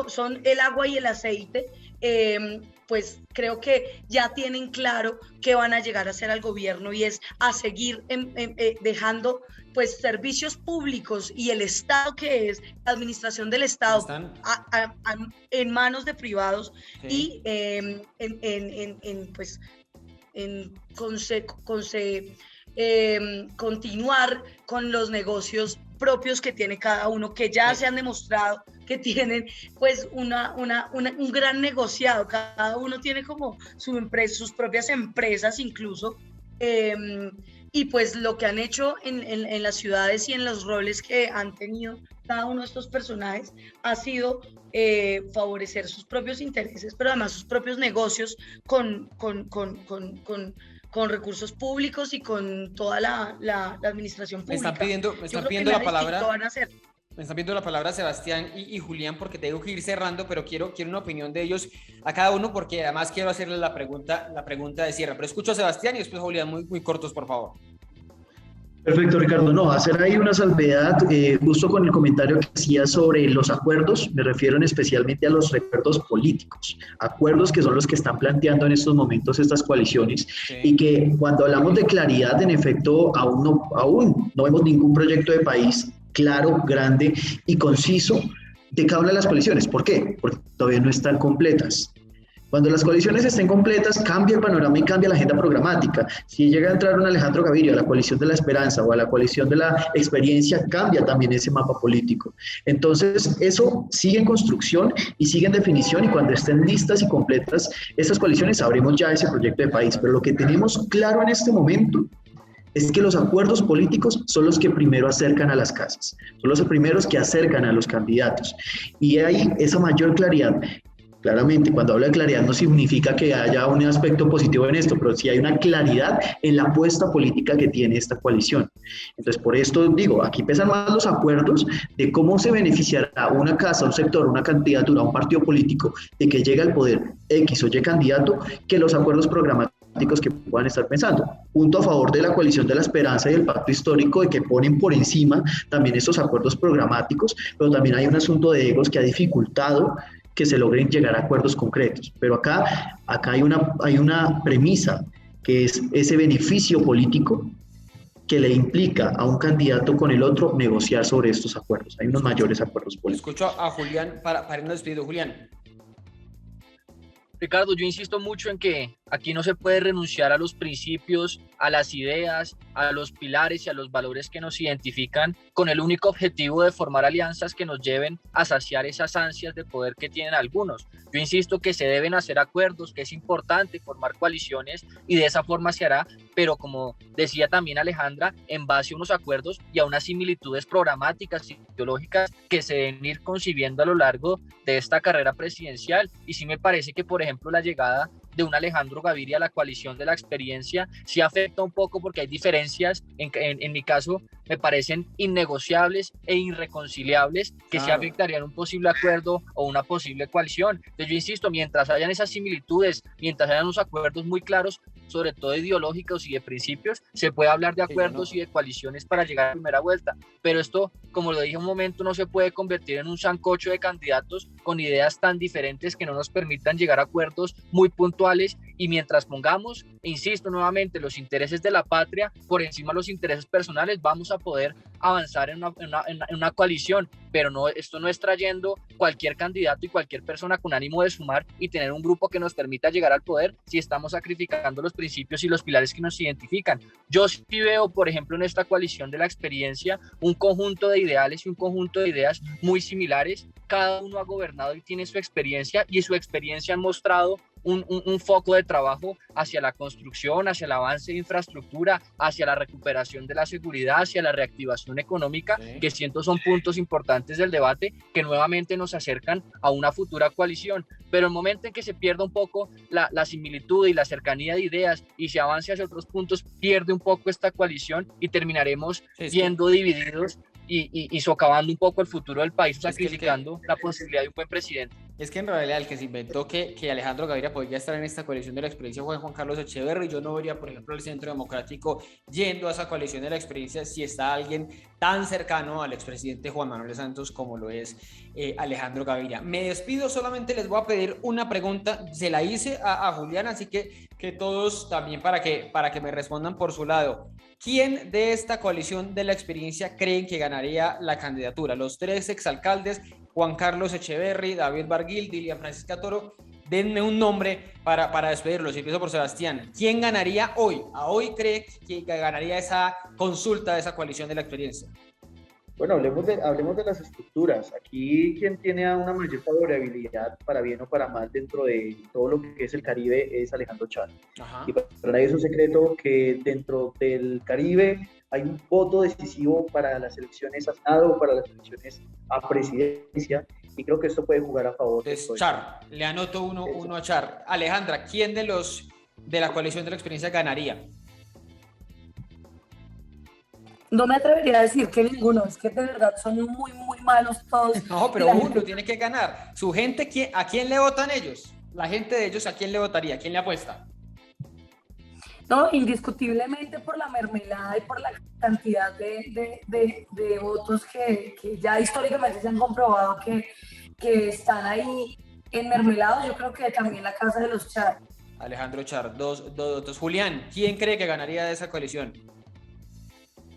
son el agua y el aceite, pues creo que ya tienen claro que van a llegar a hacer al gobierno, y es a seguir dejando pues servicios públicos y el Estado, que es la administración del Estado, en manos de privados, sí. Y continuar con los negocios propios que tiene cada uno, que ya se han demostrado que tienen pues un gran negociado, cada uno tiene como su empresa, sus propias empresas incluso, y pues lo que han hecho en las ciudades y en los roles que han tenido cada uno de estos personajes ha sido favorecer sus propios intereses, pero además sus propios negocios con recursos públicos y con toda la administración pública. Me están pidiendo la palabra Sebastián y Julián, porque tengo que ir cerrando, pero quiero una opinión de ellos a cada uno, porque además quiero hacerles la pregunta de cierre. Pero escucho a Sebastián y después Julián, muy cortos, por favor. Perfecto, Ricardo. No, hacer ahí una salvedad, justo con el comentario que hacía sobre los acuerdos, me refiero especialmente a los acuerdos políticos, acuerdos que son los que están planteando en estos momentos estas coaliciones, sí. Y que cuando hablamos de claridad, en efecto, aún no vemos ningún proyecto de país claro, grande y conciso de cada una de las coaliciones. ¿Por qué? Porque todavía no están completas. Cuando las coaliciones estén completas, cambia el panorama y cambia la agenda programática. Si llega a entrar un Alejandro Gaviria a la coalición de la esperanza o a la coalición de la experiencia, cambia también ese mapa político. Entonces, eso sigue en construcción y sigue en definición, y cuando estén listas y completas estas coaliciones, sabremos ya ese proyecto de país. Pero lo que tenemos claro en este momento es que los acuerdos políticos son los que primero acercan a las casas, son los primeros que acercan a los candidatos. Y hay esa mayor claridad. Claramente, cuando hablo de claridad no significa que haya un aspecto positivo en esto, pero sí hay una claridad en la apuesta política que tiene esta coalición. Entonces, por esto digo, aquí pesan más los acuerdos de cómo se beneficiará una casa, un sector, una candidatura, un partido político de que llegue al poder X o Y candidato, que los acuerdos programáticos que puedan estar pensando. Punto a favor de la coalición de la esperanza y del pacto histórico, de que ponen por encima también estos acuerdos programáticos, pero también hay un asunto de egos que ha dificultado que se logren llegar a acuerdos concretos. Pero acá hay una premisa, que es ese beneficio político que le implica a un candidato con el otro negociar sobre estos acuerdos. Hay unos mayores acuerdos políticos. Escucho a Julián para irnos despidiendo. Julián. Ricardo, yo insisto mucho en que aquí no se puede renunciar a los principios, a las ideas, a los pilares y a los valores que nos identifican con el único objetivo de formar alianzas que nos lleven a saciar esas ansias de poder que tienen algunos. Yo insisto que se deben hacer acuerdos, que es importante formar coaliciones y de esa forma se hará, pero como decía también Alejandra, en base a unos acuerdos y a unas similitudes programáticas y ideológicas que se deben ir concibiendo a lo largo de esta carrera presidencial. Y sí me parece que, por ejemplo, la llegada de un Alejandro Gaviria a la coalición de la experiencia sí afecta un poco, porque hay diferencias, en mi caso me parecen innegociables e irreconciliables, que sí afectarían un posible acuerdo o una posible coalición. Entonces yo insisto, mientras hayan esas similitudes, mientras hayan unos acuerdos muy claros, sobre todo ideológicos y de principios, se puede hablar de acuerdos y de coaliciones para llegar a la primera vuelta, pero esto, como lo dije un momento, no se puede convertir en un sancocho de candidatos con ideas tan diferentes que no nos permitan llegar a acuerdos muy puntuales. Y mientras pongamos, insisto nuevamente, los intereses de la patria por encima de los intereses personales, vamos a poder avanzar en una coalición, pero esto no es trayendo cualquier candidato y cualquier persona con ánimo de sumar y tener un grupo que nos permita llegar al poder si estamos sacrificando los principios y los pilares que nos identifican. Yo sí veo, por ejemplo, en esta coalición de la experiencia, un conjunto de ideales y un conjunto de ideas muy similares. Cada uno ha gobernado y tiene su experiencia, y su experiencia han mostrado un foco de trabajo hacia la construcción, hacia el avance de infraestructura, hacia la recuperación de la seguridad, hacia la reactivación económica, que siento son puntos importantes del debate que nuevamente nos acercan a una futura coalición. Pero el momento en que se pierda un poco la similitud y la cercanía de ideas y se avance hacia otros puntos, pierde un poco esta coalición y terminaremos siendo divididos y socavando un poco el futuro del país, sacrificando la posibilidad de un buen presidente. Es que en realidad el que se inventó que Alejandro Gaviria podría estar en esta coalición de la experiencia fue Juan Carlos Echeverri. Yo no vería, por ejemplo, el Centro Democrático yendo a esa coalición de la experiencia si está alguien tan cercano al expresidente Juan Manuel Santos como lo es Alejandro Gaviria. Me despido, solamente les voy a pedir una pregunta, se la hice a Julián, así que todos también para que me respondan por su lado. ¿Quién de esta coalición de la experiencia creen que ganaría la candidatura? Los tres exalcaldes, Juan Carlos Echeverri, David Barguil, Dilia Francisca Toro. Denme un nombre para despedirlos. Empiezo por Sebastián. ¿Quién ganaría hoy? ¿A hoy cree que ganaría esa consulta de esa coalición de la experiencia? Bueno, hablemos de las estructuras. Aquí quien tiene una mayor favorabilidad, para bien o para mal, dentro de todo lo que es el Caribe es Alejandro Char. Ajá. Y para nadie es un secreto que dentro del Caribe hay un voto decisivo para las elecciones a Senado, para las elecciones a presidencia, y creo que esto puede jugar a favor. Entonces, Char, le anoto uno a Char. Alejandra, ¿quién de la coalición de la experiencia ganaría? No me atrevería a decir que ninguno, es que de verdad son muy, muy malos todos. No, pero uno tiene que ganar. Su gente, ¿a quién le votan ellos? La gente de ellos, ¿a quién le votaría? ¿A quién le apuesta? No, indiscutiblemente por la mermelada y por la cantidad de votos que ya históricamente se han comprobado que están ahí enmermelados, yo creo que también la casa de los Char. Alejandro Char, dos votos. Julián, ¿quién cree que ganaría de esa coalición?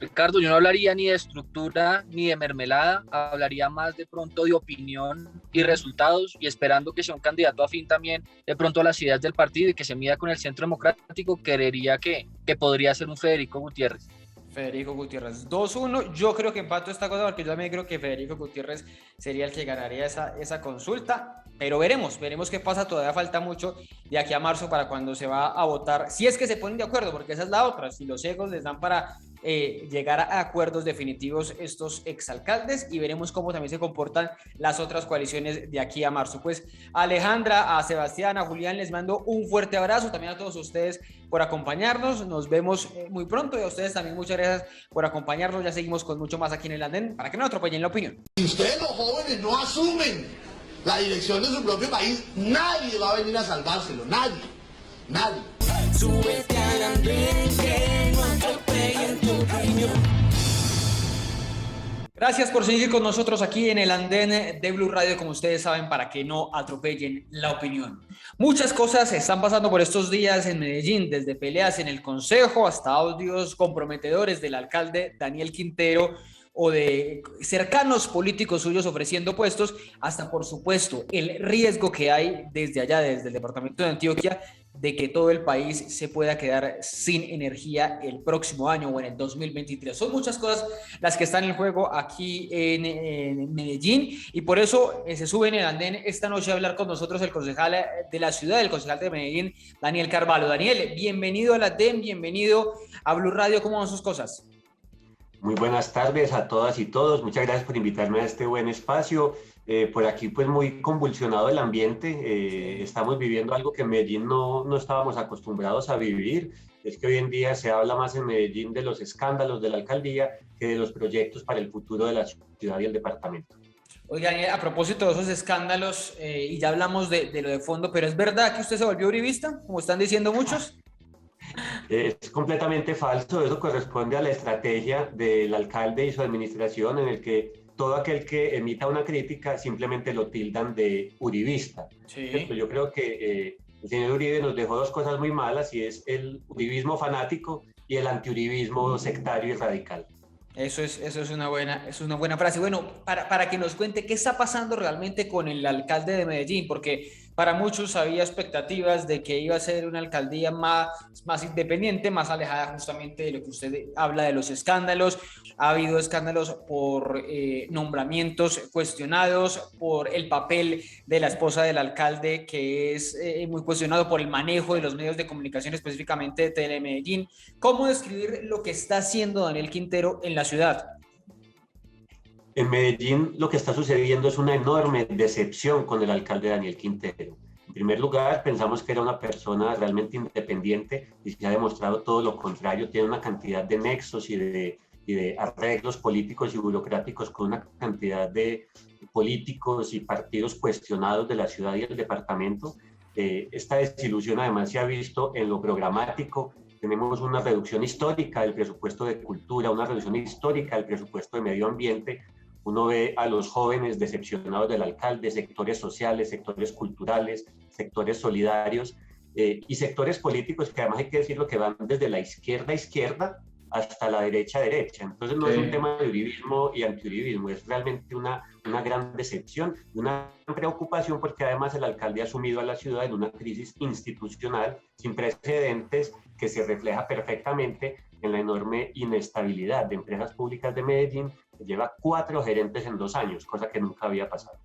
Ricardo, yo no hablaría ni de estructura ni de mermelada, hablaría más de pronto de opinión y resultados, y esperando que sea un candidato afín también de pronto a las ideas del partido y que se mida con el centro democrático, creería que podría ser un Federico Gutiérrez. Federico Gutiérrez, 2-1. Yo creo que empato esta cosa porque yo también creo que Federico Gutiérrez sería el que ganaría esa consulta, pero veremos qué pasa. Todavía falta mucho de aquí a marzo para cuando se va a votar, si es que se ponen de acuerdo, porque esa es la otra, si los egos les dan para llegar a acuerdos definitivos estos exalcaldes, y veremos cómo también se comportan las otras coaliciones de aquí a marzo. Pues Alejandra, a Sebastián, a Julián, les mando un fuerte abrazo, también a todos ustedes por acompañarnos, nos vemos muy pronto, y a ustedes también muchas gracias por acompañarnos. Ya seguimos con mucho más aquí en el andén para que no atropellen la opinión. Si ustedes los jóvenes no asumen la dirección de su propio país, nadie va a venir a salvárselo, nadie. Súbete al andén, que no atropellen tu opinión. Gracias por seguir con nosotros aquí en el andén de Blue Radio, como ustedes saben, para que no atropellen la opinión. Muchas cosas están pasando por estos días en Medellín, desde peleas en el consejo hasta audios comprometedores del alcalde Daniel Quintero o de cercanos políticos suyos ofreciendo puestos, hasta por supuesto el riesgo que hay desde allá, desde el departamento de Antioquia, de que todo el país se pueda quedar sin energía el próximo año o en el 2023. Son muchas cosas las que están en juego aquí en Medellín, y por eso se sube en el andén esta noche a hablar con nosotros el concejal de la ciudad, el concejal de Medellín, Daniel Carvalho. Daniel, bienvenido al andén, bienvenido a Blue Radio. ¿Cómo van sus cosas? Muy buenas tardes a todas y todos. Muchas gracias por invitarme a este buen espacio. Por aquí pues muy convulsionado el ambiente. Estamos viviendo algo que en Medellín no estábamos acostumbrados a vivir. Es que hoy en día se habla más en Medellín de los escándalos de la alcaldía que de los proyectos para el futuro de la ciudad y el departamento. Oigan, a propósito de esos escándalos, y ya hablamos de lo de fondo, pero ¿es verdad que usted se volvió uribista, como están diciendo muchos? Es completamente falso. Eso corresponde a la estrategia del alcalde y su administración, en el que todo aquel que emita una crítica simplemente lo tildan de uribista. Sí. Yo creo que el señor Uribe nos dejó dos cosas muy malas, y es el uribismo fanático y el antiuribismo sectario y radical. Eso es una buena frase. Bueno, para que nos cuente qué está pasando realmente con el alcalde de Medellín, porque para muchos había expectativas de que iba a ser una alcaldía más independiente, más alejada justamente de lo que usted habla de los escándalos. Ha habido escándalos por nombramientos cuestionados, por el papel de la esposa del alcalde, que es muy cuestionado, por el manejo de los medios de comunicación, específicamente de Telemedellín. ¿Cómo describir lo que está haciendo Daniel Quintero en la ciudad? En Medellín lo que está sucediendo es una enorme decepción con el alcalde Daniel Quintero. En primer lugar, pensamos que era una persona realmente independiente, y se ha demostrado todo lo contrario. Tiene una cantidad de nexos y de arreglos políticos y burocráticos con una cantidad de políticos y partidos cuestionados de la ciudad y el departamento. Esta desilusión además se ha visto en lo programático. Tenemos una reducción histórica del presupuesto de cultura, una reducción histórica del presupuesto de medio ambiente. Uno ve a los jóvenes decepcionados del alcalde, sectores sociales, sectores culturales, sectores solidarios y sectores políticos que además hay que decirlo que van desde la izquierda hasta la derecha. Entonces no es un tema de uribismo y antiuribismo, es realmente una gran decepción, una preocupación, porque además el alcalde ha sumido a la ciudad en una crisis institucional sin precedentes que se refleja perfectamente en la enorme inestabilidad de Empresas Públicas de Medellín, que lleva 4 gerentes en 2 años, cosa que nunca había pasado.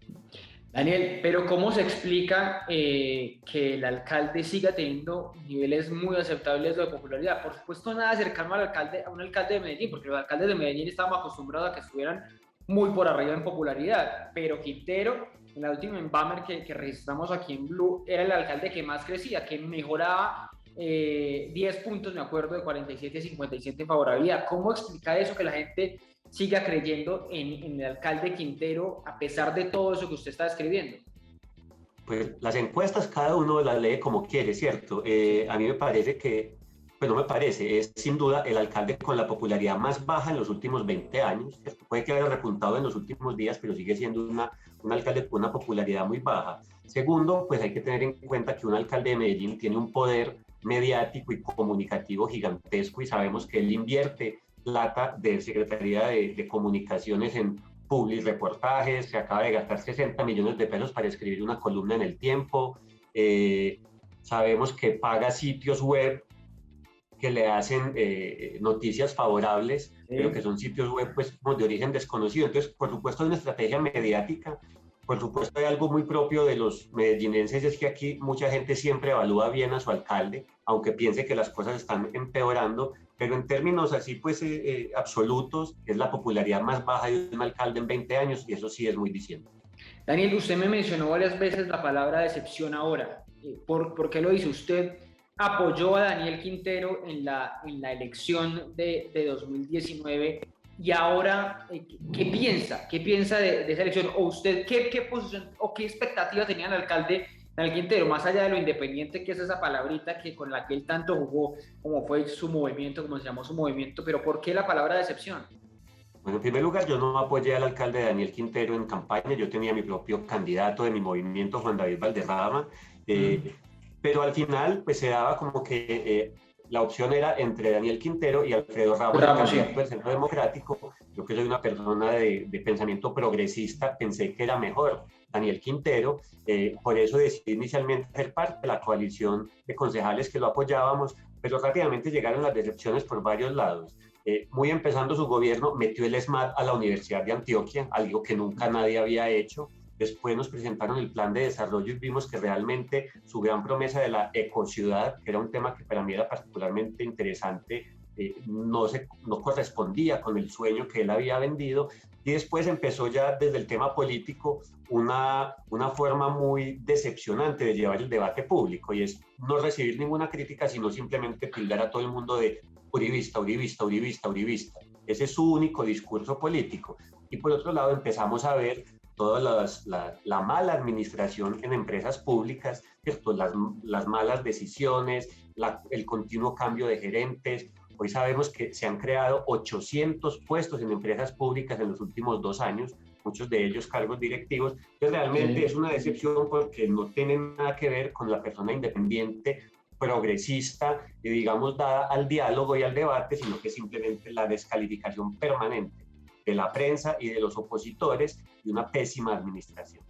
Daniel, pero ¿cómo se explica que el alcalde siga teniendo niveles muy aceptables de popularidad? Por supuesto, nada cercano a un alcalde de Medellín, porque los alcaldes de Medellín estábamos acostumbrados a que estuvieran muy por arriba en popularidad, pero Quintero, en la última Inbamer que registramos aquí en Blue, era el alcalde que más crecía, que mejoraba 10 puntos, me acuerdo, de 47 a 57 en favorabilidad. ¿Cómo explica eso, que la gente siga creyendo en el alcalde Quintero a pesar de todo eso que usted está describiendo? Pues las encuestas cada uno las lee como quiere, ¿cierto? A mí me parece que, pues no me parece, es sin duda el alcalde con la popularidad más baja en los últimos 20 años, ¿cierto? Puede que haya repuntado en los últimos días, pero sigue siendo un alcalde con una popularidad muy baja. Segundo, pues hay que tener en cuenta que un alcalde de Medellín tiene un poder mediático y comunicativo gigantesco, y sabemos que él invierte plata de Secretaría de Comunicaciones en public reportajes, se acaba de gastar 60 millones de pesos para escribir una columna en El Tiempo, sabemos que paga sitios web que le hacen noticias favorables, pero que son sitios web pues de origen desconocido. Entonces, por supuesto, hay una estrategia mediática. Por supuesto, hay algo muy propio de los medellinenses, es que aquí mucha gente siempre evalúa bien a su alcalde, aunque piense que las cosas están empeorando, pero en términos así pues absolutos, es la popularidad más baja de un alcalde en 20 años, y eso sí es muy diciente. Daniel, usted me mencionó varias veces la palabra decepción ahora. ¿Por qué lo dice? Usted apoyó a Daniel Quintero en la elección de 2019, y ahora, ¿qué piensa? ¿Qué piensa de esa elección? ¿O usted qué posición o qué expectativa tenía el alcalde Daniel Quintero, más allá de lo independiente que es esa palabrita con la que él tanto jugó, como fue su movimiento, como se llamó su movimiento? Pero ¿por qué la palabra decepción? Bueno, en primer lugar, yo no apoyé al alcalde Daniel Quintero en campaña, yo tenía mi propio candidato de mi movimiento, Juan David Valderrama, pero al final pues se daba como que la opción era entre Daniel Quintero y Alfredo Ramos, candidato del Centro Democrático. Yo, que soy una persona de pensamiento progresista, pensé que era mejor Daniel Quintero, por eso decidí inicialmente ser parte de la coalición de concejales que lo apoyábamos, pero rápidamente llegaron las decepciones por varios lados. Muy empezando su gobierno, metió el ESMAD a la Universidad de Antioquia, algo que nunca nadie había hecho. Después nos presentaron el plan de desarrollo y vimos que realmente su gran promesa de la ecociudad, que era un tema que para mí era particularmente interesante, no correspondía con el sueño que él había vendido. Y después empezó ya desde el tema político una forma muy decepcionante de llevar el debate público, y es no recibir ninguna crítica, sino simplemente tildar a todo el mundo de uribista, uribista, uribista, uribista. Ese es su único discurso político. Y por otro lado empezamos a ver toda la mala administración en empresas públicas, ¿cierto? Las malas decisiones, el continuo cambio de gerentes. Hoy sabemos que se han creado 800 puestos en empresas públicas en los últimos 2 años, muchos de ellos cargos directivos. Entonces realmente es una decepción porque no tienen nada que ver con la persona independiente, progresista y digamos dada al diálogo y al debate, sino que simplemente la descalificación permanente de la prensa y de los opositores y una pésima administración.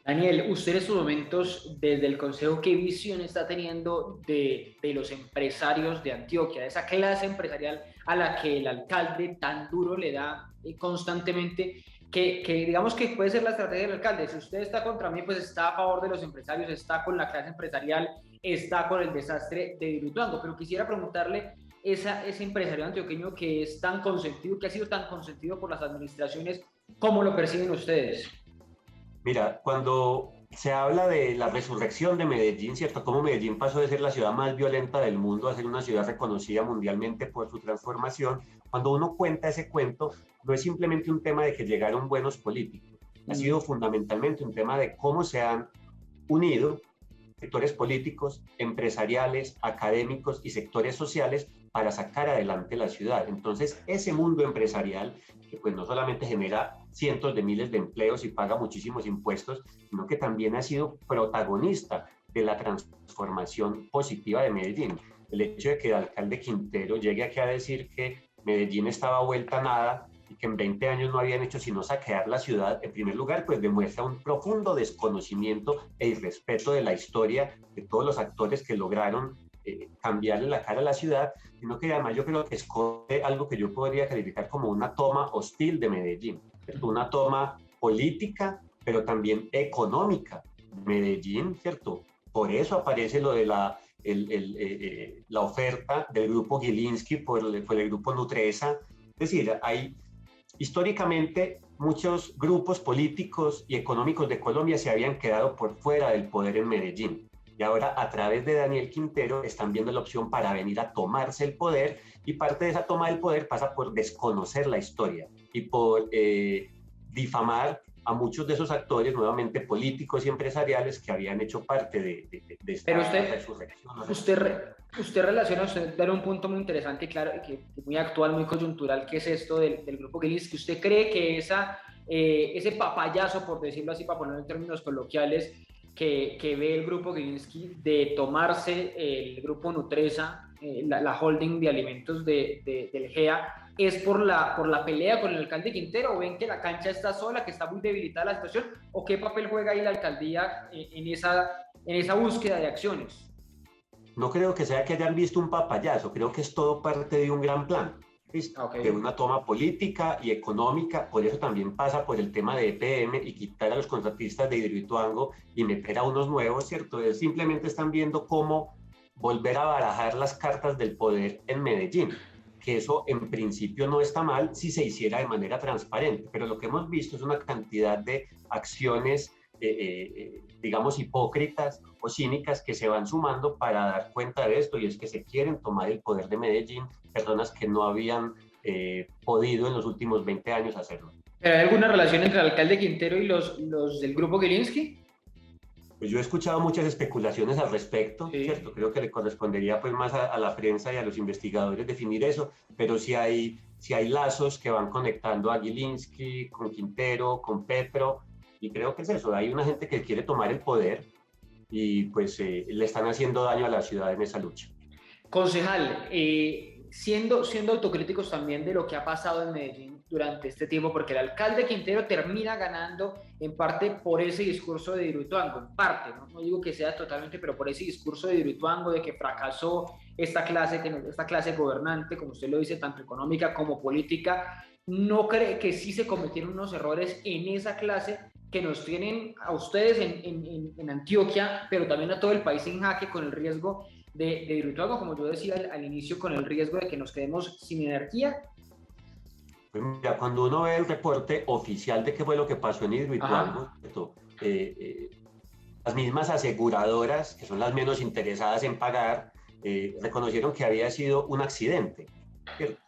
Daniel, usted en estos momentos, desde el Consejo, ¿qué visión está teniendo de los empresarios de Antioquia, de esa clase empresarial a la que el alcalde tan duro le da constantemente? Que digamos que puede ser la estrategia del alcalde. Si usted está contra mí, pues está a favor de los empresarios, está con la clase empresarial, está con el desastre de Hidroituango. Pero quisiera preguntarle, ese empresario antioqueño que es tan consentido, que ha sido tan consentido por las administraciones, ¿cómo lo perciben ustedes? Mira, cuando se habla de la resurrección de Medellín, ¿cierto? Cómo Medellín pasó de ser la ciudad más violenta del mundo a ser una ciudad reconocida mundialmente por su transformación. Cuando uno cuenta ese cuento, no es simplemente un tema de que llegaron buenos políticos. Ha sido fundamentalmente un tema de cómo se han unido sectores políticos, empresariales, académicos y sectores sociales para sacar adelante la ciudad. Entonces, ese mundo empresarial, que pues no solamente genera cientos de miles de empleos y paga muchísimos impuestos, sino que también ha sido protagonista de la transformación positiva de Medellín. El hecho de que el alcalde Quintero llegue aquí a decir que Medellín estaba vuelta a nada y que en 20 años no habían hecho sino saquear la ciudad, en primer lugar, pues demuestra un profundo desconocimiento e irrespeto de la historia de todos los actores que lograron cambiarle la cara a la ciudad, sino que además yo creo que esconde algo que yo podría calificar como una toma hostil de Medellín, ¿cierto? Una toma política, pero también económica. Medellín, ¿cierto? Por eso aparece lo de la oferta del grupo Gilinski por el grupo Nutresa. Es decir, hay históricamente muchos grupos políticos y económicos de Colombia se habían quedado por fuera del poder en Medellín. Y ahora, a través de Daniel Quintero, están viendo la opción para venir a tomarse el poder, y parte de esa toma del poder pasa por desconocer la historia y por difamar a muchos de esos actores, nuevamente políticos y empresariales, que habían hecho parte de esta resurrección. Usted relaciona, usted da un punto muy interesante y claro, que muy actual, muy coyuntural, que es esto del grupo Gilinski. ¿Usted cree que ese papayazo, por decirlo así, para ponerlo en términos coloquiales, que ve el grupo Gilinski de tomarse el grupo Nutresa, la holding de alimentos del GEA, es por la pelea con el alcalde Quintero? ¿O ven que la cancha está sola, que está muy debilitada la situación? ¿O qué papel juega ahí la alcaldía en esa búsqueda de acciones? No creo que sea que hayan visto un papayazo, creo que es todo parte de un gran plan, de una toma política y económica. Por eso también pasa por el tema de EPM y quitar a los contratistas de Hidroituango y meter a unos nuevos, ¿cierto? Ellos simplemente están viendo cómo volver a barajar las cartas del poder en Medellín, que eso en principio no está mal si se hiciera de manera transparente, pero lo que hemos visto es una cantidad de acciones digamos hipócritas o cínicas que se van sumando para dar cuenta de esto, y es que se quieren tomar el poder de Medellín personas que no habían podido en los últimos 20 años hacerlo. ¿Pero hay alguna relación entre el alcalde Quintero y los del grupo Gilinski? Pues yo he escuchado muchas especulaciones al respecto, sí. ¿Cierto? Creo que le correspondería pues más a la prensa y a los investigadores definir eso, pero sí hay lazos que van conectando a Gilinski con Quintero, con Petro, y creo que es eso. Hay una gente que quiere tomar el poder y pues le están haciendo daño a la ciudad en esa lucha. Concejal, siendo autocríticos también de lo que ha pasado en Medellín durante este tiempo, porque el alcalde Quintero termina ganando en parte por ese discurso de Hidroituango, en parte, no digo que sea totalmente, pero por ese discurso de Hidroituango, de que fracasó esta clase gobernante, como usted lo dice, tanto económica como política. ¿No cree que sí se cometieron unos errores en esa clase que nos tienen a ustedes en Antioquia, pero también a todo el país en jaque, con el riesgo de Hidroituango, como yo decía al inicio, con el riesgo de que nos quedemos sin energía? Pues mira, cuando uno ve el reporte oficial de qué fue lo que pasó en Hidroituango, las mismas aseguradoras, que son las menos interesadas en pagar, reconocieron que había sido un accidente, ¿cierto?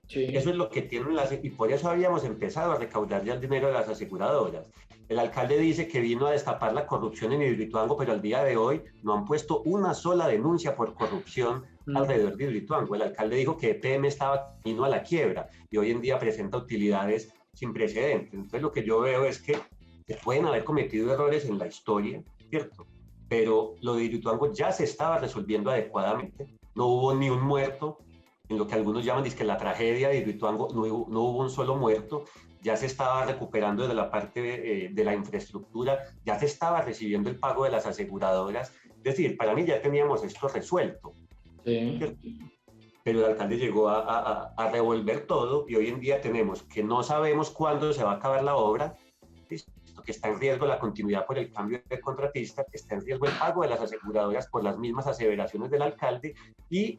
Sí. Eso es lo que tienen y por eso habíamos empezado a recaudar ya el dinero de las aseguradoras. El alcalde dice que vino a destapar la corrupción en Hidroituango, pero al día de hoy no han puesto una sola denuncia por corrupción alrededor de Hidroituango. El alcalde dijo que EPM estaba camino a la quiebra y hoy en día presenta utilidades sin precedentes. Entonces lo que yo veo es que se pueden haber cometido errores en la historia, ¿cierto? Pero lo de Hidroituango ya se estaba resolviendo adecuadamente. No hubo ni un muerto. En lo que algunos llaman la tragedia de Hidroituango, no hubo un solo muerto. Ya se estaba recuperando de la parte de la infraestructura, ya se estaba recibiendo el pago de las aseguradoras. Es decir, para mí ya teníamos esto resuelto. Sí. Pero el alcalde llegó a revolver todo, y hoy en día tenemos que no sabemos cuándo se va a acabar la obra, que está en riesgo la continuidad por el cambio de contratista, que está en riesgo el pago de las aseguradoras por las mismas aseveraciones del alcalde, y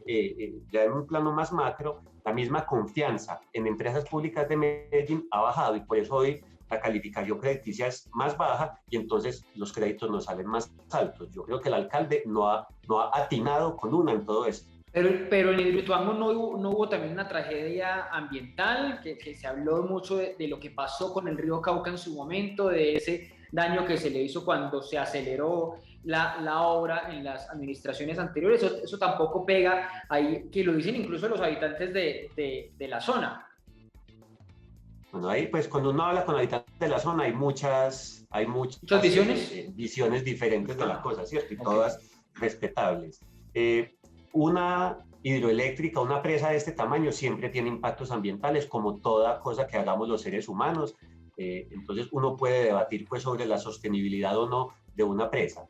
ya en un plano más macro, la misma confianza en empresas públicas de Medellín ha bajado, y por eso hoy la calificación crediticia es más baja y entonces los créditos nos salen más altos. Yo creo que el alcalde no ha atinado con una en todo esto. Pero en Hidroituango no hubo también una tragedia ambiental, que se habló mucho de lo que pasó con el río Cauca en su momento, de ese daño que se le hizo cuando se aceleró la obra en las administraciones anteriores. Eso tampoco pega ahí, que lo dicen incluso los habitantes de la zona. Bueno, ahí pues cuando uno habla con habitantes de la zona hay muchas visiones diferentes de la cosa, ¿cierto? Y todas respetables. Una hidroeléctrica, una presa de este tamaño siempre tiene impactos ambientales, como toda cosa que hagamos los seres humanos. Entonces uno puede debatir pues sobre la sostenibilidad o no de una presa.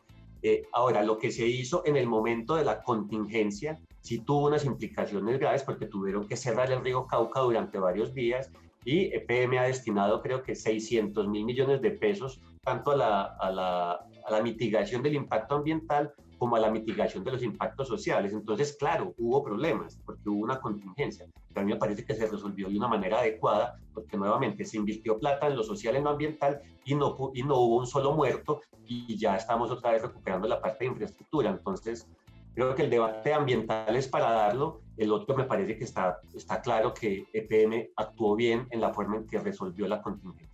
Ahora, lo que se hizo en el momento de la contingencia sí tuvo unas implicaciones graves porque tuvieron que cerrar el río Cauca durante varios días y EPM ha destinado creo que 600.000 millones de pesos tanto a la mitigación del impacto ambiental como a la mitigación de los impactos sociales. Entonces, claro, hubo problemas porque hubo una contingencia, pero a mí me parece que se resolvió de una manera adecuada porque nuevamente se invirtió plata en lo social, en lo ambiental y no hubo un solo muerto y ya estamos otra vez recuperando la parte de infraestructura. Entonces, creo que el debate ambiental es para darlo. El otro me parece que está claro que EPM actuó bien en la forma en que resolvió la contingencia.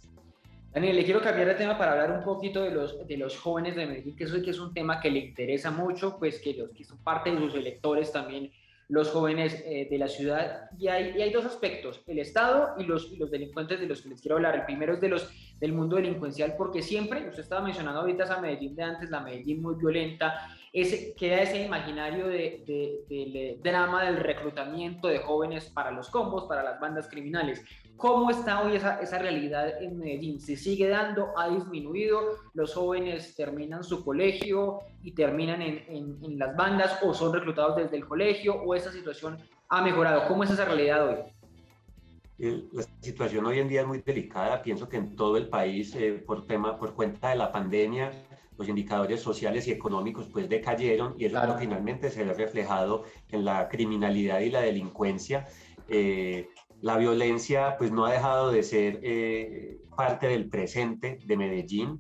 Daniel, le quiero cambiar de tema para hablar un poquito de los jóvenes de Medellín, que es un tema que le interesa mucho, pues que son parte de sus electores también, los jóvenes de la ciudad. Y hay dos aspectos, el Estado y los delincuentes de los que les quiero hablar. El primero es del mundo delincuencial, porque siempre, usted estaba mencionando ahorita esa Medellín de antes, la Medellín muy violenta, queda ese imaginario del drama del reclutamiento de jóvenes para los combos, para las bandas criminales. ¿Cómo está hoy esa realidad en Medellín? ¿Se sigue dando? ¿Ha disminuido? ¿Los jóvenes terminan su colegio y terminan en las bandas o son reclutados desde el colegio o esa situación ha mejorado? ¿Cómo es esa realidad hoy? La situación hoy en día es muy delicada. Pienso que en todo el país, por cuenta de la pandemia, los indicadores sociales y económicos pues decayeron y eso finalmente se ve reflejado en la criminalidad y la delincuencia. La violencia pues no ha dejado de ser parte del presente de Medellín.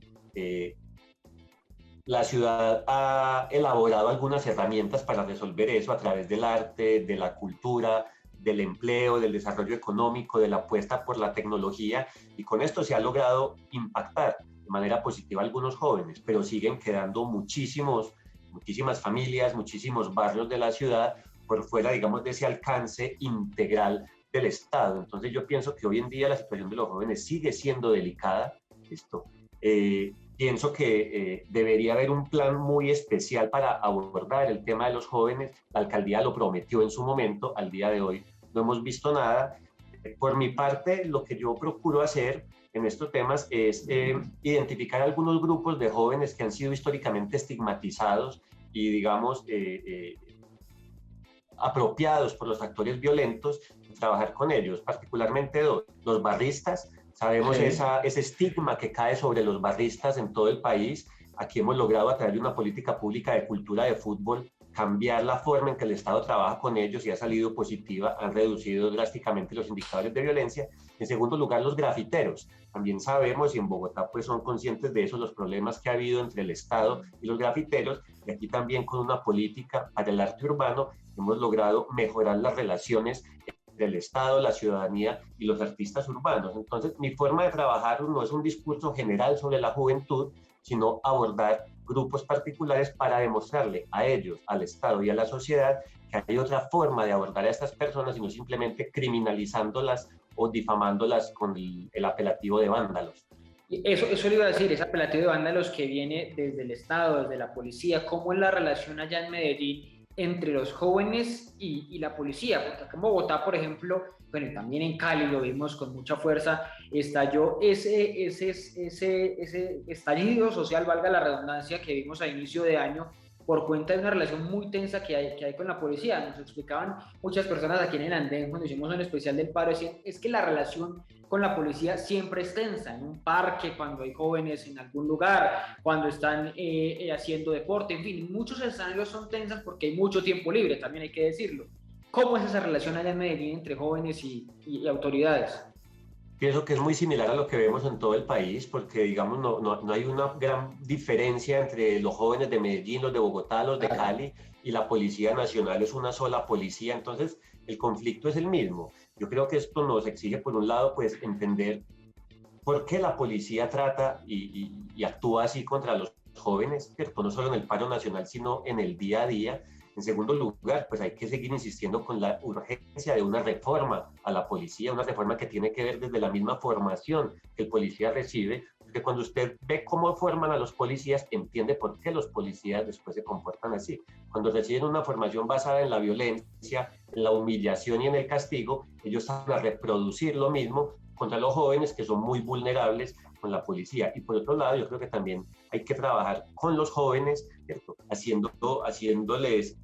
La ciudad ha elaborado algunas herramientas para resolver eso a través del arte, de la cultura, del empleo, del desarrollo económico, de la apuesta por la tecnología, y con esto se ha logrado impactar de manera positiva a algunos jóvenes, pero siguen quedando muchísimas familias, muchísimos barrios de la ciudad por fuera, digamos, de ese alcance integral del Estado. Entonces yo pienso que hoy en día la situación de los jóvenes sigue siendo delicada. Pienso que debería haber un plan muy especial para abordar el tema de los jóvenes. La alcaldía lo prometió en su momento, al día de hoy no hemos visto nada. Por mi parte, lo que yo procuro hacer en estos temas es identificar algunos grupos de jóvenes que han sido históricamente estigmatizados y, digamos, apropiados por los actores violentos, y trabajar con ellos, particularmente los barristas. Sabemos ese estigma que cae sobre los barristas en todo el país. Aquí hemos logrado, a través de una política pública de cultura de fútbol, cambiar la forma en que el Estado trabaja con ellos y ha salido positiva, han reducido drásticamente los indicadores de violencia. En segundo lugar, los grafiteros. También sabemos, y en Bogotá pues son conscientes de eso, los problemas que ha habido entre el Estado y los grafiteros, y aquí también con una política para el arte urbano hemos logrado mejorar las relaciones del Estado, la ciudadanía y los artistas urbanos. Entonces, mi forma de trabajar no es un discurso general sobre la juventud, sino abordar grupos particulares para demostrarle a ellos, al Estado y a la sociedad que hay otra forma de abordar a estas personas y no simplemente criminalizándolas o difamándolas con el apelativo de vándalos. Eso le iba a decir, ese apelativo de vándalos que viene desde el Estado, desde la policía. ¿Cómo es la relación allá en Medellín entre los jóvenes y la policía? Porque acá en Bogotá, por ejemplo, bueno, y también en Cali lo vimos con mucha fuerza, estalló ese estallido social, valga la redundancia, que vimos a inicio de año por cuenta de una relación muy tensa que hay con la policía. Nos explicaban muchas personas aquí en el andén, cuando hicimos un especial del paro, decían, es que la relación con la policía siempre es tensa, en un parque, cuando hay jóvenes en algún lugar, cuando están haciendo deporte, en fin, muchos escenarios son tensas porque hay mucho tiempo libre, también hay que decirlo. ¿Cómo es esa relación allá en Medellín entre jóvenes y autoridades? Pienso que es muy similar a lo que vemos en todo el país, porque digamos no hay una gran diferencia entre los jóvenes de Medellín, los de Bogotá, los de Cali, y la Policía Nacional es una sola policía, entonces el conflicto es el mismo. Yo creo que esto nos exige, por un lado, pues entender por qué la policía trata y actúa así contra los jóvenes, ¿cierto? No solo en el paro nacional, sino en el día a día. En segundo lugar, pues hay que seguir insistiendo con la urgencia de una reforma a la policía, una reforma que tiene que ver desde la misma formación que el policía recibe, porque cuando usted ve cómo forman a los policías, entiende por qué los policías después se comportan así. Cuando reciben una formación basada en la violencia, en la humillación y en el castigo, ellos van a reproducir lo mismo contra los jóvenes que son muy vulnerables con la policía. Y por otro lado, yo creo que también hay que trabajar con los jóvenes, ¿cierto? Haciéndoles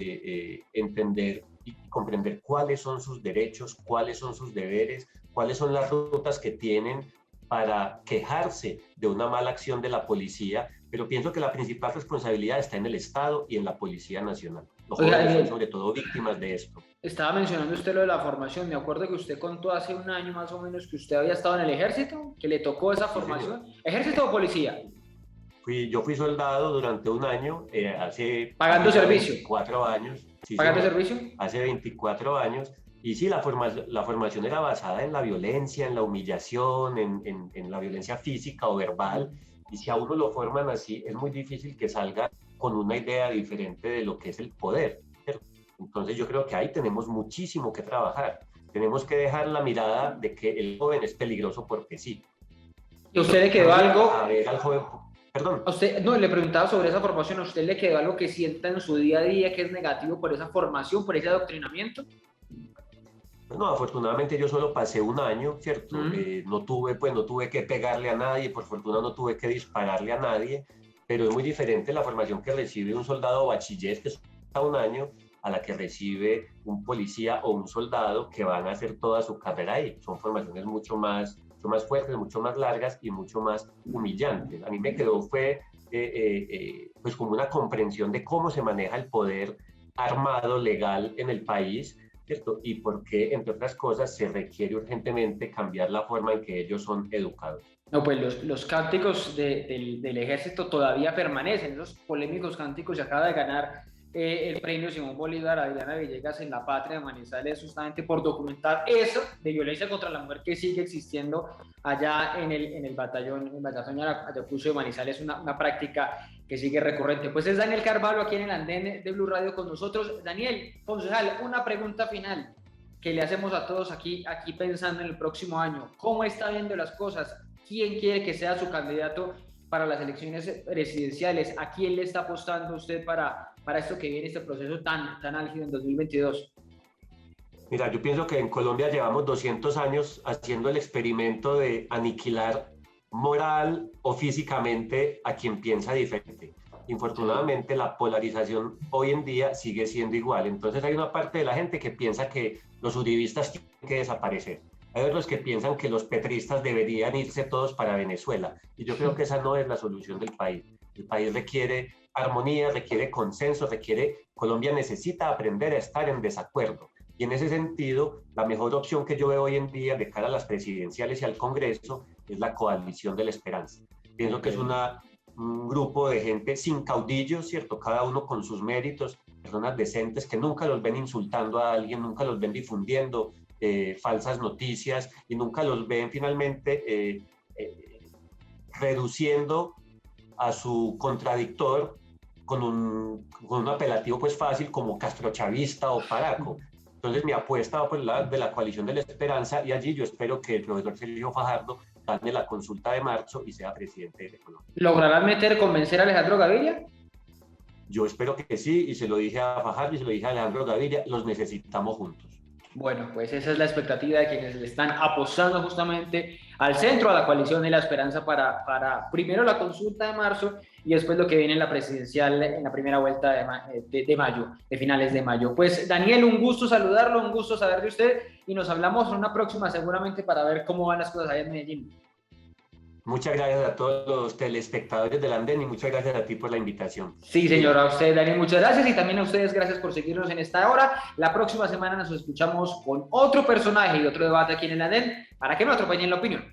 entender y comprender cuáles son sus derechos, cuáles son sus deberes, cuáles son las rutas que tienen para quejarse de una mala acción de la policía, pero pienso que la principal responsabilidad está en el Estado y en la Policía Nacional. Los jóvenes son sobre todo víctimas de esto. Estaba mencionando usted lo de la formación. Me acuerdo que usted contó hace un año más o menos que usted había estado en el ejército, que le tocó esa formación. Sí, ¿ejército o policía? Yo fui soldado durante un año, ¿Pagando servicio? 24 años. Sí, ¿pagando servicio? Hace 24 años. Y sí, la formación era basada en la violencia, en la humillación, en la violencia física o verbal. Y si a uno lo forman así, es muy difícil que salga con una idea diferente de lo que es el poder, ¿cierto? Entonces yo creo que ahí tenemos muchísimo que trabajar. Tenemos que dejar la mirada de que el joven es peligroso porque sí. ¿Y a usted le quedó algo? A ver, al joven... Perdón. A usted, no, le preguntaba sobre esa formación. ¿A usted le quedó algo que sienta en su día a día que es negativo por esa formación, por ese adoctrinamiento? Bueno, afortunadamente yo solo pasé un año, ¿cierto? No tuve que pegarle a nadie, por fortuna no tuve que dispararle a nadie, pero es muy diferente la formación que recibe un soldado bachiller, que es un año, a la que recibe un policía o un soldado que van a hacer toda su carrera ahí. Son formaciones mucho más fuertes, mucho más largas y mucho más humillantes. A mí me quedó pues como una comprensión de cómo se maneja el poder armado legal en el país, ¿cierto? Y por qué, entre otras cosas, se requiere urgentemente cambiar la forma en que ellos son educados. No, pues los cánticos del ejército todavía permanecen, esos polémicos cánticos. Se acaba de ganar el premio Simón Bolívar a Diana Villegas en La Patria de Manizales, justamente por documentar eso de violencia contra la mujer que sigue existiendo allá en el batallón Ayacucho de Manizales, una práctica que sigue recurrente. Pues es Daniel Carvalho aquí en el andén de Blue Radio con nosotros. Daniel, concejal, una pregunta final que le hacemos a todos aquí pensando en el próximo año. ¿Cómo está viendo las cosas? ¿Quién quiere que sea su candidato para las elecciones presidenciales? ¿A quién le está apostando usted para esto que viene, este proceso tan álgido en 2022? Mira, yo pienso que en Colombia llevamos 200 años haciendo el experimento de aniquilar moral o físicamente a quien piensa diferente. Infortunadamente, la polarización hoy en día sigue siendo igual. Entonces hay una parte de la gente que piensa que los uribistas tienen que desaparecer. Hay otros que piensan que los petristas deberían irse todos para Venezuela. Y yo creo que esa no es la solución del país. El país requiere armonía, requiere consenso, Colombia necesita aprender a estar en desacuerdo. Y en ese sentido, la mejor opción que yo veo hoy en día de cara a las presidenciales y al Congreso es la coalición de la esperanza. Pienso que es un grupo de gente sin caudillos, ¿cierto? Cada uno con sus méritos, personas decentes que nunca los ven insultando a alguien, nunca los ven difundiendo falsas noticias y nunca los ven finalmente reduciendo a su contradictor con un apelativo pues fácil como castrochavista o paraco. Entonces mi apuesta va por el lado de la coalición de la esperanza y allí yo espero que el profesor Sergio Fajardo gane la consulta de marzo y sea presidente de Colombia. ¿Lograrán convencer a Alejandro Gaviria? Yo espero que sí, y se lo dije a Fajardo y se lo dije a Alejandro Gaviria, los necesitamos juntos. Bueno, pues esa es la expectativa de quienes le están apostando justamente al centro, a la coalición de la esperanza para primero la consulta de marzo y después lo que viene en la presidencial en la primera vuelta de mayo, de finales de mayo. Pues Daniel, un gusto saludarlo, un gusto saber de usted y nos hablamos en una próxima seguramente para ver cómo van las cosas allá en Medellín. Muchas gracias a todos los telespectadores del andén y muchas gracias a ti por la invitación. Sí, señor, a usted, Daniel, muchas gracias y también a ustedes gracias por seguirnos en esta hora. La próxima semana nos escuchamos con otro personaje y otro debate aquí en el andén para que no atropellen la opinión.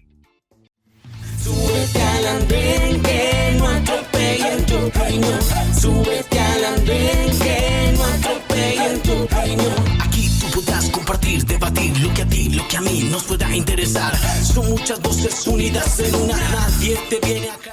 Súbete al andén que no atropellen tu opinión. Súbete al andén que no atropellen tu opinión. Aquí tú podrás compartir, debatir lo que a ti, lo que a mí nos pueda interesar. Son muchas voces unidas en una. Nadie te viene acá.